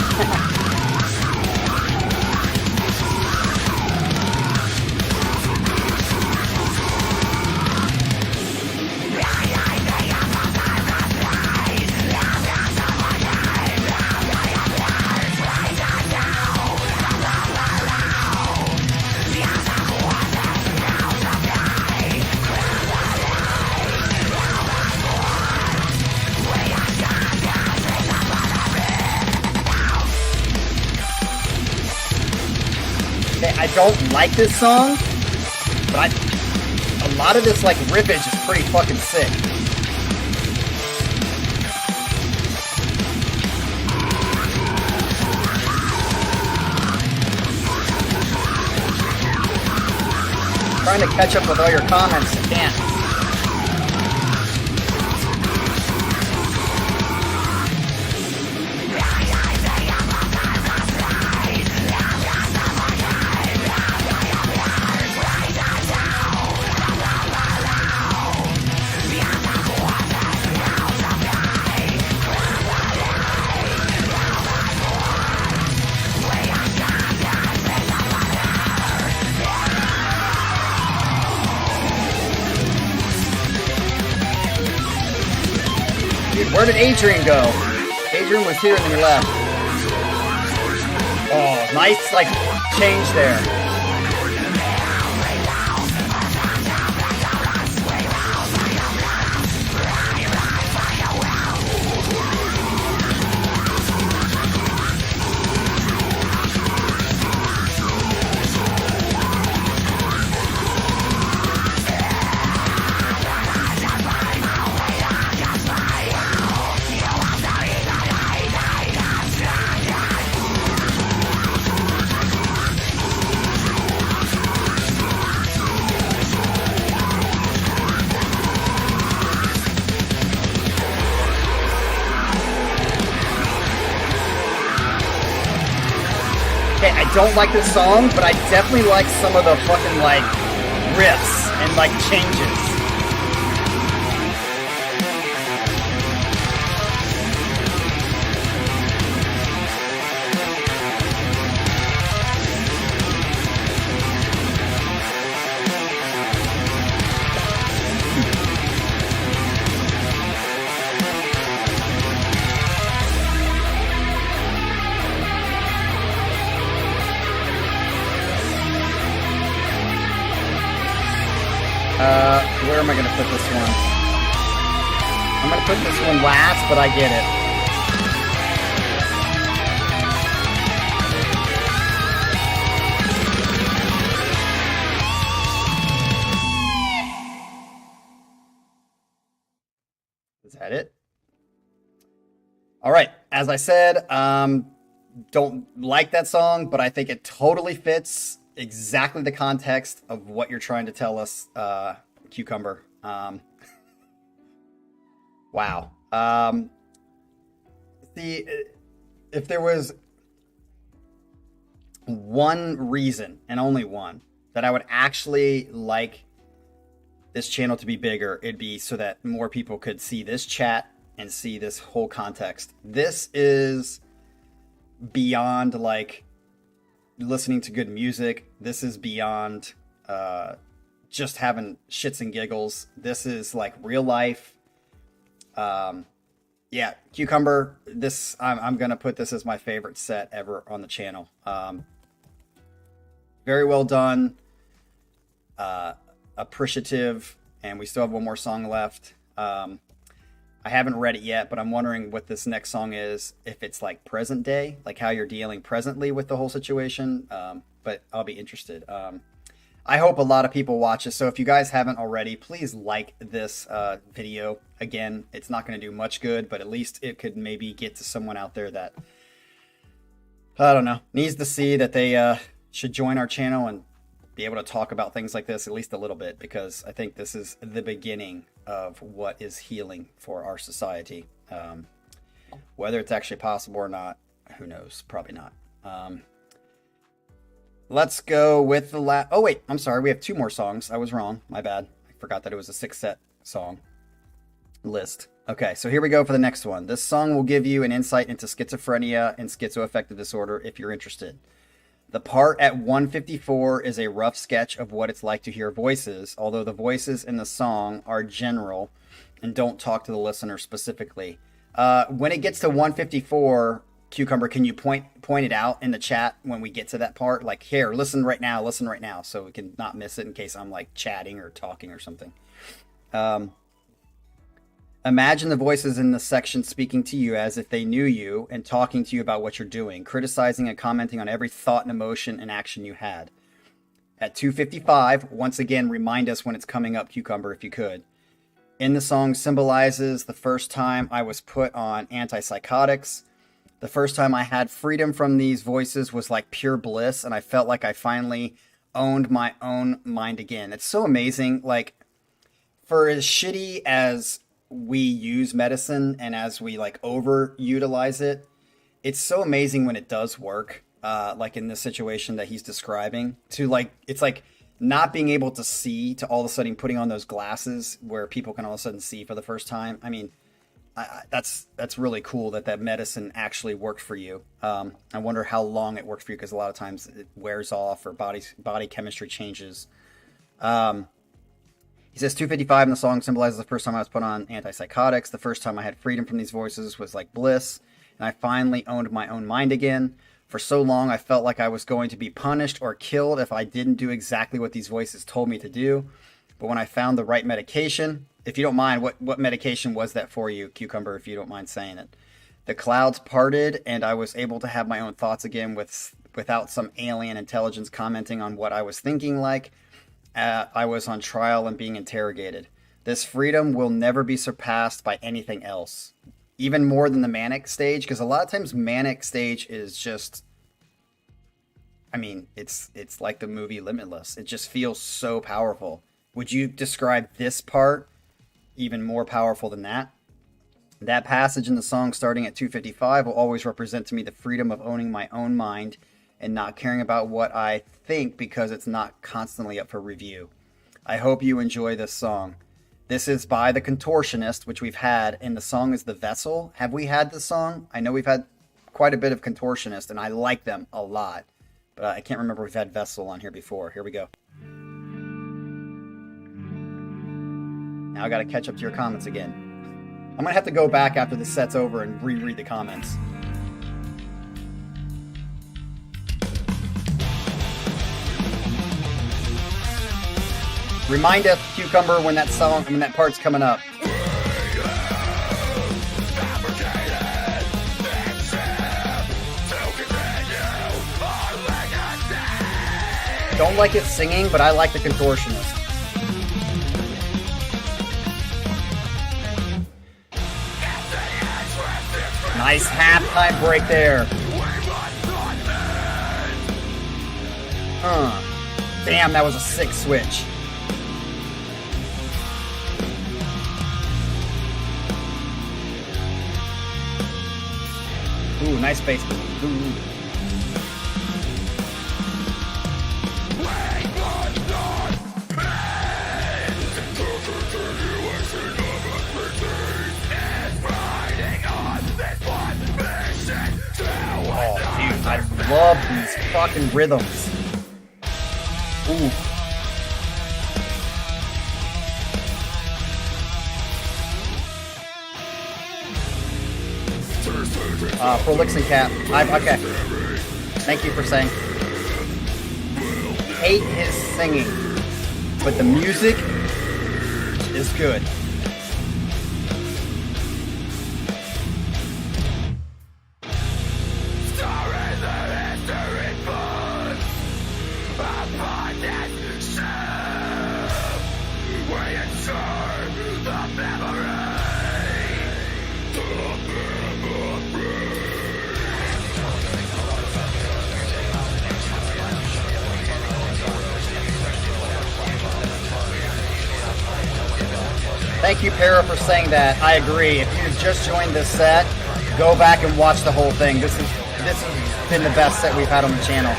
I don't like this song, but a lot of this like riffage is pretty fucking sick. Trying to catch up with all your comments, I can't. Where did Adrian go? Adrian was here and then he left. Oh, nice like change there. I don't like this song, but I definitely like some of the fucking like riffs and like changes. Where am I going to put this one? I'm going to put this one last, but I get it. Is that it? All right. As I said, don't like that song, but I think it totally fits exactly the context of what you're trying to tell us, Cucumber. Wow. If there was one reason, and only one, that I would actually like this channel to be bigger, it'd be so that more people could see this chat and see this whole context. This is beyond like listening to good music. This is beyond just having shits and giggles. This is like real life. Yeah, Cucumber, this I'm gonna put this as my favorite set ever on the channel. Very well done, appreciative, and we still have one more song left. I haven't read it yet, but I'm wondering what this next song is, if it's like present day, like how you're dealing presently with the whole situation. But I'll be interested. I hope a lot of people watch this. So if you guys haven't already, please like this video. Again, it's not going to do much good, but at least it could maybe get to someone out there that, I don't know, needs to see that they should join our channel and be able to talk about things like this at least a little bit, because I think this is the beginning of what is healing for our society. Whether it's actually possible or not, who knows? Probably not. Let's go with the last... Oh, wait. I'm sorry. We have 2 more songs. I was wrong. My bad. I forgot that it was a 6-set song list. Okay, so here we go for the next one. This song will give you an insight into schizophrenia and schizoaffective disorder if you're interested. The part at 154 is a rough sketch of what it's like to hear voices, although the voices in the song are general and don't talk to the listener specifically. When it gets to 154... Cucumber, can you point it out in the chat when we get to that part? Like, here, listen right now, so we can not miss it in case I'm like chatting or talking or something. Imagine the voices in the section speaking to you as if they knew you and talking to you about what you're doing, criticizing and commenting on every thought and emotion and action you had. At 2:55, once again, remind us when it's coming up, Cucumber, if you could. In the song symbolizes the first time I was put on antipsychotics. The first time I had freedom from these voices was like pure bliss, and I felt like I finally owned my own mind again. It's so amazing. Like, for as shitty as we use medicine and as we like overutilize it, it's so amazing when it does work. Like in this situation that he's describing, to like, it's like not being able to see to all of a sudden putting on those glasses where people can all of a sudden see for the first time. I mean, that's really cool that medicine actually worked for you. I wonder how long it worked for you, because a lot of times it wears off or body chemistry changes. He says 2:55 in the song symbolizes the first time I was put on antipsychotics. The first time I had freedom from these voices was like bliss, and I finally owned my own mind again. For so long, I felt like I was going to be punished or killed if I didn't do exactly what these voices told me to do. But when I found the right medication... If you don't mind, what medication was that for you, Cucumber, if you don't mind saying it? The clouds parted, and I was able to have my own thoughts again without some alien intelligence commenting on what I was thinking like. I was on trial and being interrogated. This freedom will never be surpassed by anything else. Even more than the manic stage, because a lot of times manic stage is just... I mean, it's like the movie Limitless. It just feels so powerful. Would you describe this part even more powerful than that? That passage in the song starting at 2:55 will always represent to me the freedom of owning my own mind and not caring about what I think because it's not constantly up for review. I hope you enjoy this song. This is by The Contortionist, which we've had, and the song is The Vessel. Have we had this song? I know we've had quite a bit of Contortionist, and I like them a lot, but I can't remember if we've had Vessel on here before. Here we go. Now I gotta catch up to your comments again. I'm gonna have to go back after this set's over and reread the comments. Remind us, Cucumber, when that part's coming up. Don't like it singing, but I like The Contortionist. Nice halftime break there. Damn, that was a sick switch. Ooh, nice bass. Ooh. I love these fucking rhythms. Ooh. For Licks and Cap. Okay. Thank you for saying. Hate his singing, but the music is good. Thank you, Para, for saying that. I agree. If you just joined this set, go back and watch the whole thing. This has been the best set we've had on the channel.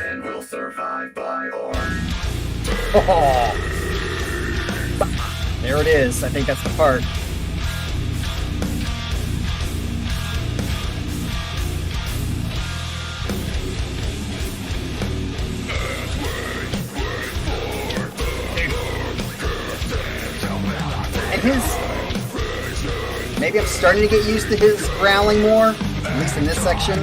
And we'll survive by or. Oh. There it is. I think that's the part. And maybe I'm starting to get used to his growling more, at least in this section.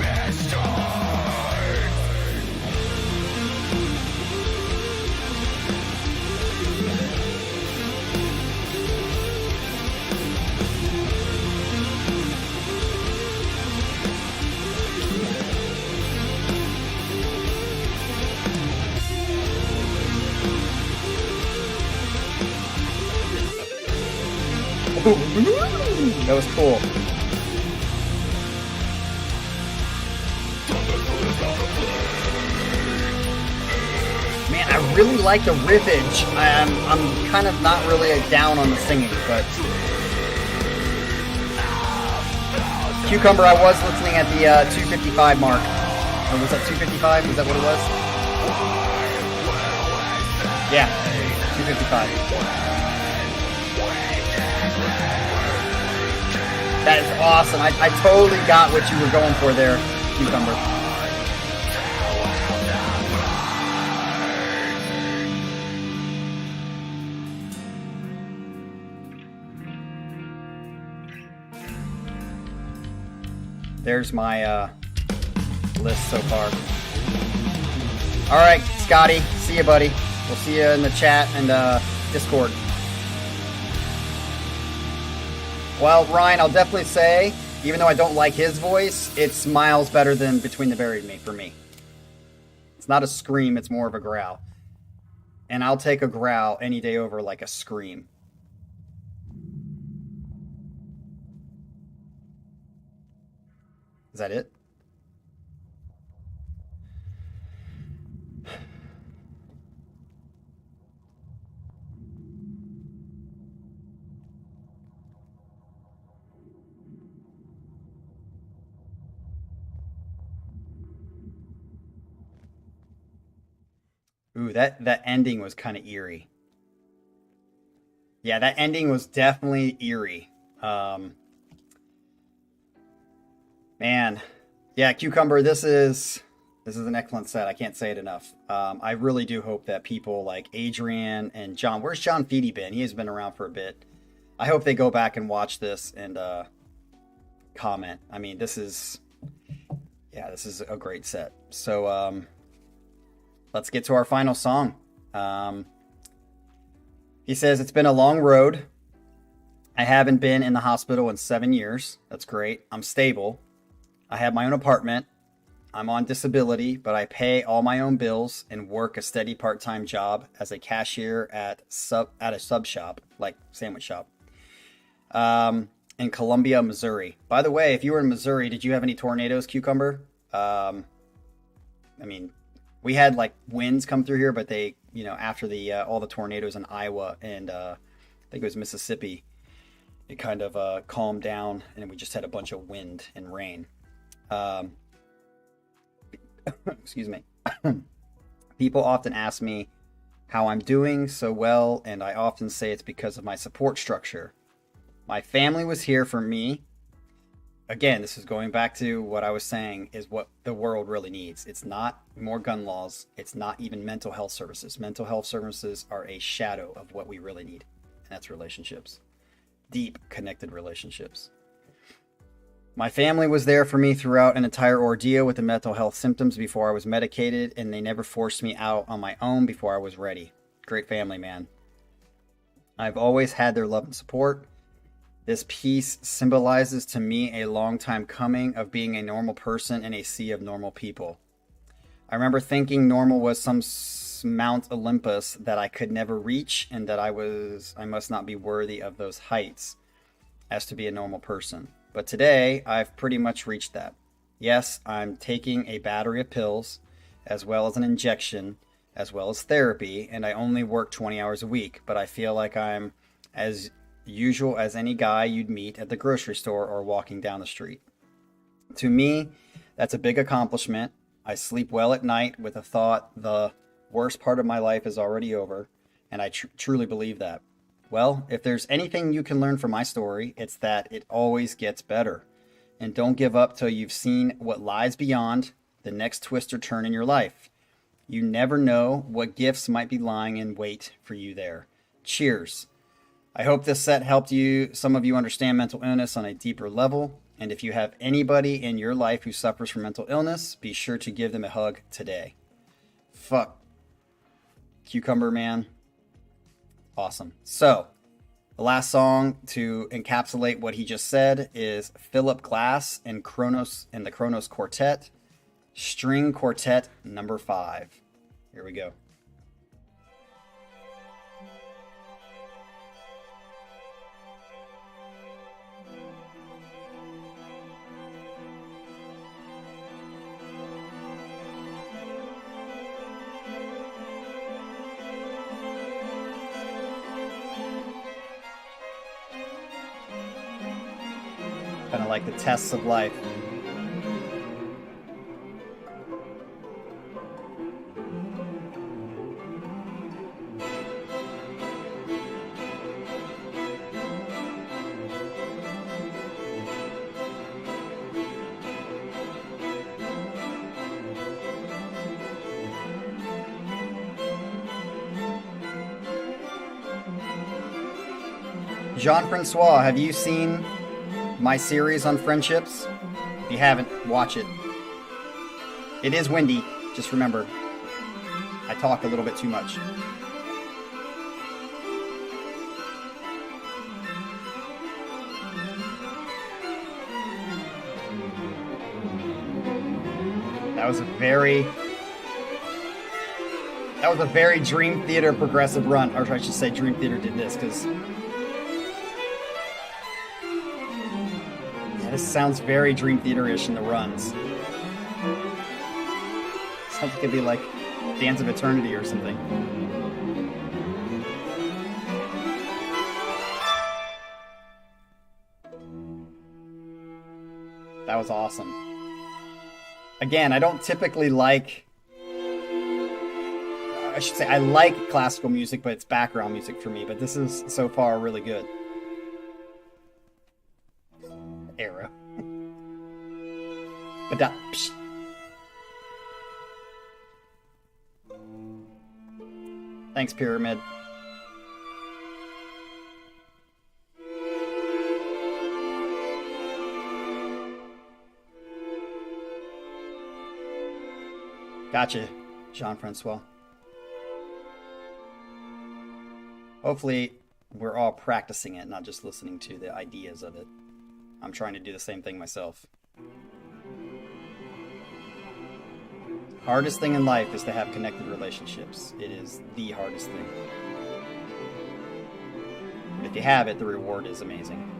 That was cool. Man, I really like the riffage. I'm kind of not really down on the singing, but Cucumber, I was listening at the 255 mark. Or was that 255? Was that what it was? Yeah, 255. That is awesome. I totally got what you were going for there, Cucumber. There's my list so far. All right, Scotty. See you, buddy. We'll see you in the chat and Discord. Well, Ryan, I'll definitely say, even though I don't like his voice, it's miles better than Between the Buried and Me for me. It's not a scream, it's more of a growl. And I'll take a growl any day over like a scream. Is that it? Ooh, that ending was kind of eerie. Yeah, that ending was definitely eerie. Man, yeah, Cucumber, this is an excellent set. I can't say it enough. I really do hope that people like Adrian and John, where's John Feedy been? He has been around for a bit. I hope they go back and watch this and comment. I mean, this is a great set. So let's get to our final song. He says, it's been a long road. I haven't been in the hospital in 7 years. That's great. I'm stable. I have my own apartment. I'm on disability, but I pay all my own bills and work a steady part-time job as a cashier at a sub shop, like sandwich shop, in Columbia, Missouri. By the way, if you were in Missouri, did you have any tornadoes, Cucumber? I mean, we had like winds come through here, but they, after the all the tornadoes in Iowa and I think it was Mississippi, it kind of calmed down, and we just had a bunch of wind and rain. Excuse me. People often ask me how I'm doing so well, and I often say it's because of my support structure. My family was here for me. Again, this is going back to what I was saying is what the world really needs. It's not more gun laws. It's not even mental health services. Mental health services are a shadow of what we really need, and that's relationships. Deep, connected relationships. My family was there for me throughout an entire ordeal with the mental health symptoms before I was medicated, and they never forced me out on my own before I was ready. Great family, man. I've always had their love and support. This piece symbolizes to me a long time coming of being a normal person in a sea of normal people. I remember thinking normal was some Mount Olympus that I could never reach, and that I must not be worthy of those heights. as to be a normal person. But today, I've pretty much reached that. Yes, I'm taking a battery of pills, as well as an injection, as well as therapy, and I only work 20 hours a week, but I feel like I'm as usual as any guy you'd meet at the grocery store or walking down the street. To me, that's a big accomplishment. I sleep well at night with the thought the worst part of my life is already over, and I truly believe that. Well, if there's anything you can learn from my story, it's that it always gets better. And don't give up till you've seen what lies beyond the next twist or turn in your life. You never know what gifts might be lying in wait for you there. Cheers. I hope this set helped some of you understand mental illness on a deeper level. And if you have anybody in your life who suffers from mental illness, be sure to give them a hug today. Fuck. Cucumber Man. Awesome. So, the last song to encapsulate what he just said is Philip Glass and the Kronos Quartet, String Quartet number 5. Here we go. Kind of like the tests of life. Jean-Francois, have you seen my series on friendships? If you haven't, watch it. It is windy, just remember, I talk a little bit too much. That was a very Dream Theater progressive run, or I should say Dream Theater did this, because this sounds very Dream Theater-ish in the runs. Sounds like it'd be like Dance of Eternity or something. That was awesome. Again, I don't typically like... I should say I like classical music, but it's background music for me. But this is, so far, really good. Arrow. Psh. Thanks, Pyramid. Gotcha, Jean-Francois. Hopefully, we're all practicing it, not just listening to the ideas of it. I'm trying to do the same thing myself. Hardest thing in life is to have connected relationships. It is the hardest thing. But if you have it, the reward is amazing.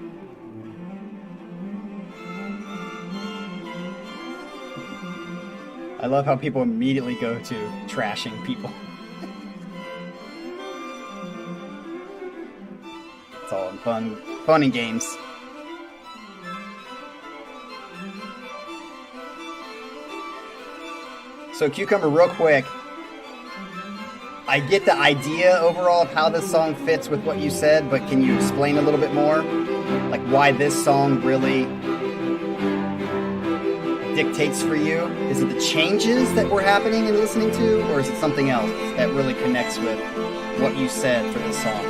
I love how people immediately go to trashing people. It's all in fun and games. So Cucumber, real quick, I get the idea overall of how this song fits with what you said, but can you explain a little bit more? Like why this song really dictates for you? Is it the changes that we're happening and listening to, or is it something else that really connects with what you said for this song?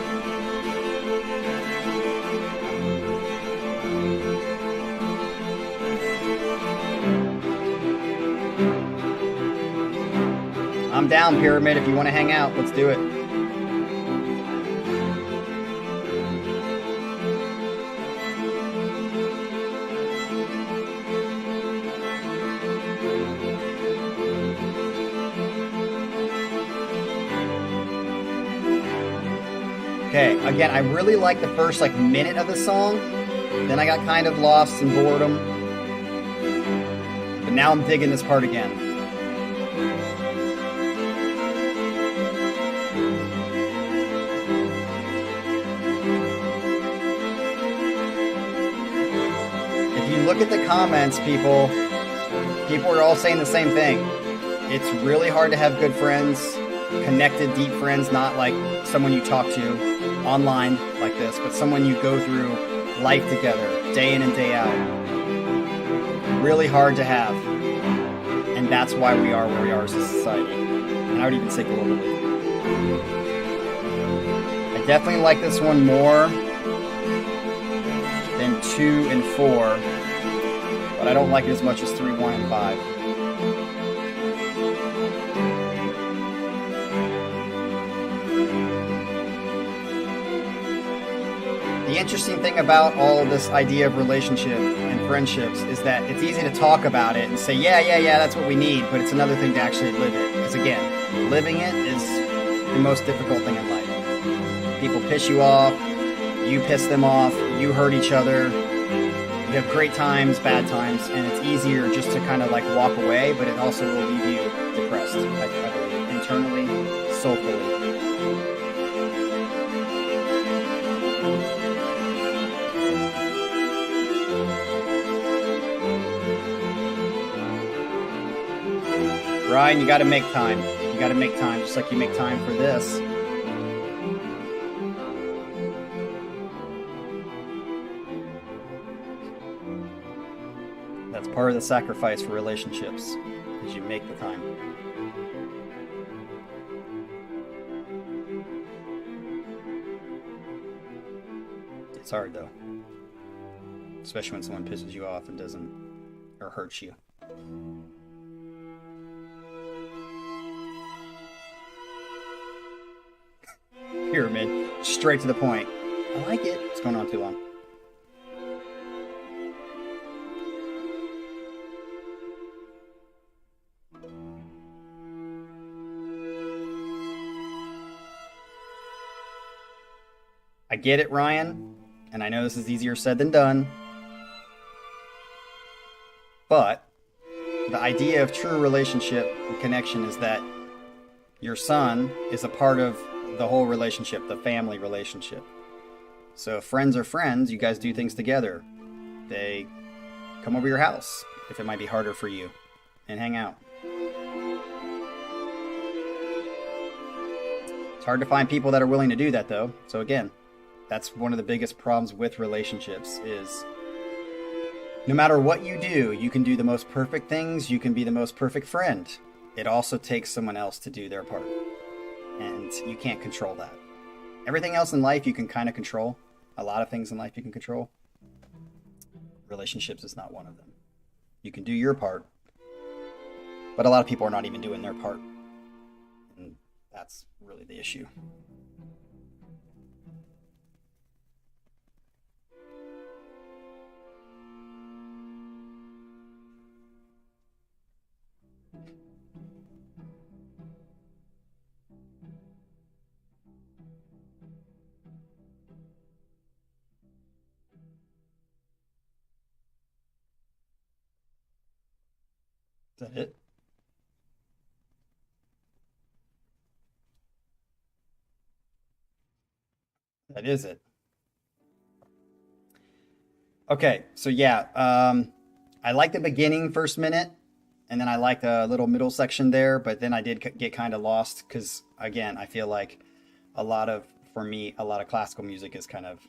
I'm down, Pyramid. If you want to hang out, let's do it. Okay, again, I really like the first minute of the song. Then I got kind of lost in boredom. But now I'm digging this part again. If you look at the comments, people are all saying the same thing. It's really hard to have good friends, connected, deep friends, not like someone you talk to online like this, but someone you go through life together, day in and day out. Really hard to have. And that's why we are where we are as a society. And I would even say globally. I definitely like this one more than 2 and 4, but I don't like it as much as 3, 1, and 5. The interesting thing about all of this idea of relationship and friendships is that it's easy to talk about it and say, yeah, that's what we need, but it's another thing to actually live it. Because again, living it is the most difficult thing in life. People piss you off, you piss them off, you hurt each other, you have great times, bad times, and it's easier just to kind of like walk away, but it also will leave you depressed, I believe, internally, soulfully. Ryan, you gotta make time. You gotta make time, just like you make time for this. That's part of the sacrifice for relationships, is you make the time. It's hard though. Especially when someone pisses you off and doesn't, or hurts you. Pyramid, straight to the point. I like it. It's going on too long. I get it, Ryan, and I know this is easier said than done, but the idea of true relationship and connection is that your son is a part of the whole relationship, the family relationship. So if friends are friends, you guys do things together. They come over your house, if it might be harder for you, and hang out. It's hard to find people that are willing to do that, though. So again, that's one of the biggest problems with relationships is no matter what you do, you can do the most perfect things, you can be the most perfect friend. It also takes someone else to do their part. And you can't control that. Everything else in life you can kind of control. A lot of things in life you can control. Relationships is not one of them. You can do your part, but a lot of people are not even doing their part. And that's really the issue. Is that it? That is it. Okay, so yeah, I like the beginning first minute, and then I like the little middle section there, but then I did get kind of lost because, again, I feel like for me, a lot of classical music is kind of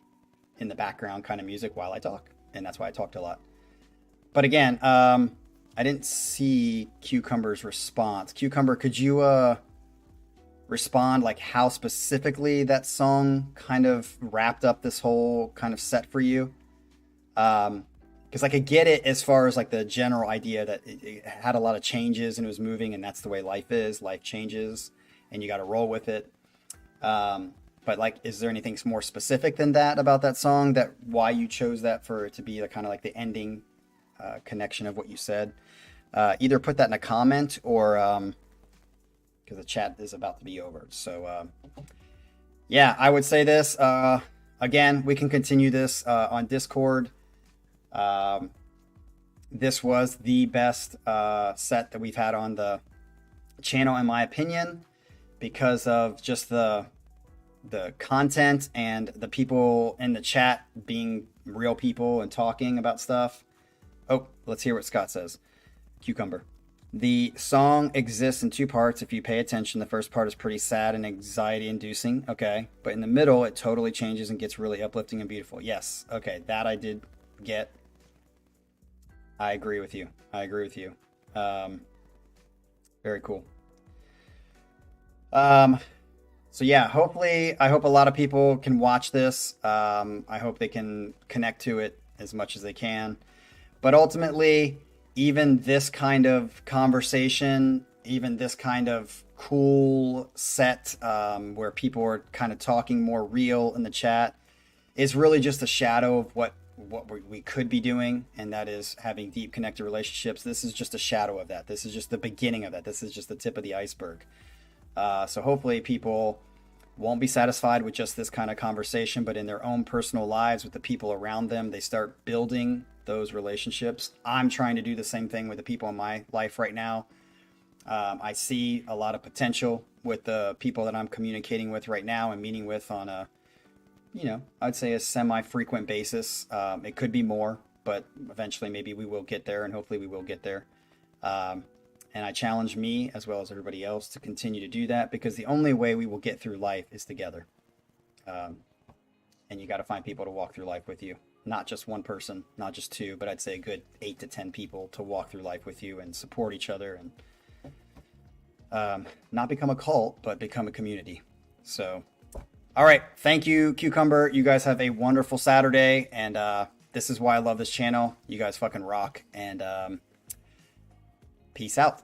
in the background kind of music while I talk, and that's why I talked a lot. But again, I didn't see Cucumber's response. Cucumber, could you respond like how specifically that song kind of wrapped up this whole kind of set for you? Because I could get it as far as like the general idea that it had a lot of changes and it was moving, and that's the way life is. Life changes, and you got to roll with it. But like, is there anything more specific than that about that song, that why you chose that for it to be the kind of like the ending connection of what you said? Either put that in a comment or because the chat is about to be over. So yeah, I would say this again. We can continue this on Discord. This was the best set that we've had on the channel, in my opinion, because of just the content and the people in the chat being real people and talking about stuff. Oh, let's hear what Scott says. Cucumber. The song exists in two parts if you pay attention. The first part is pretty sad and anxiety inducing. Okay. But in the middle, it totally changes and gets really uplifting and beautiful. Yes. Okay. That I did get. I agree with you. Very cool. So yeah, hopefully, I hope a lot of people can watch this. I hope they can connect to it as much as they can. But ultimately, even this kind of conversation, even this kind of cool set where people are kind of talking more real in the chat, is really just a shadow of what we could be doing, and that is having deep connected relationships. This is just a shadow of that. This is just the beginning of that. This is just the tip of the iceberg. So hopefully people won't be satisfied with just this kind of conversation, but in their own personal lives with the people around them, they start building those relationships. I'm trying to do the same thing with the people in my life right now. I see a lot of potential with the people that I'm communicating with right now and meeting with on a, I'd say a semi-frequent basis. It could be more, but eventually maybe we will get there, and hopefully we will get there. And I challenge me, as well as everybody else, to continue to do that, because the only way we will get through life is together. And you got to find people to walk through life with you. Not just one person, not just two, but I'd say a good 8 to 10 people to walk through life with you and support each other, and not become a cult, but become a community. So, all right. Thank you, Cucumber. You guys have a wonderful Saturday. And this is why I love this channel. You guys fucking rock. And peace out.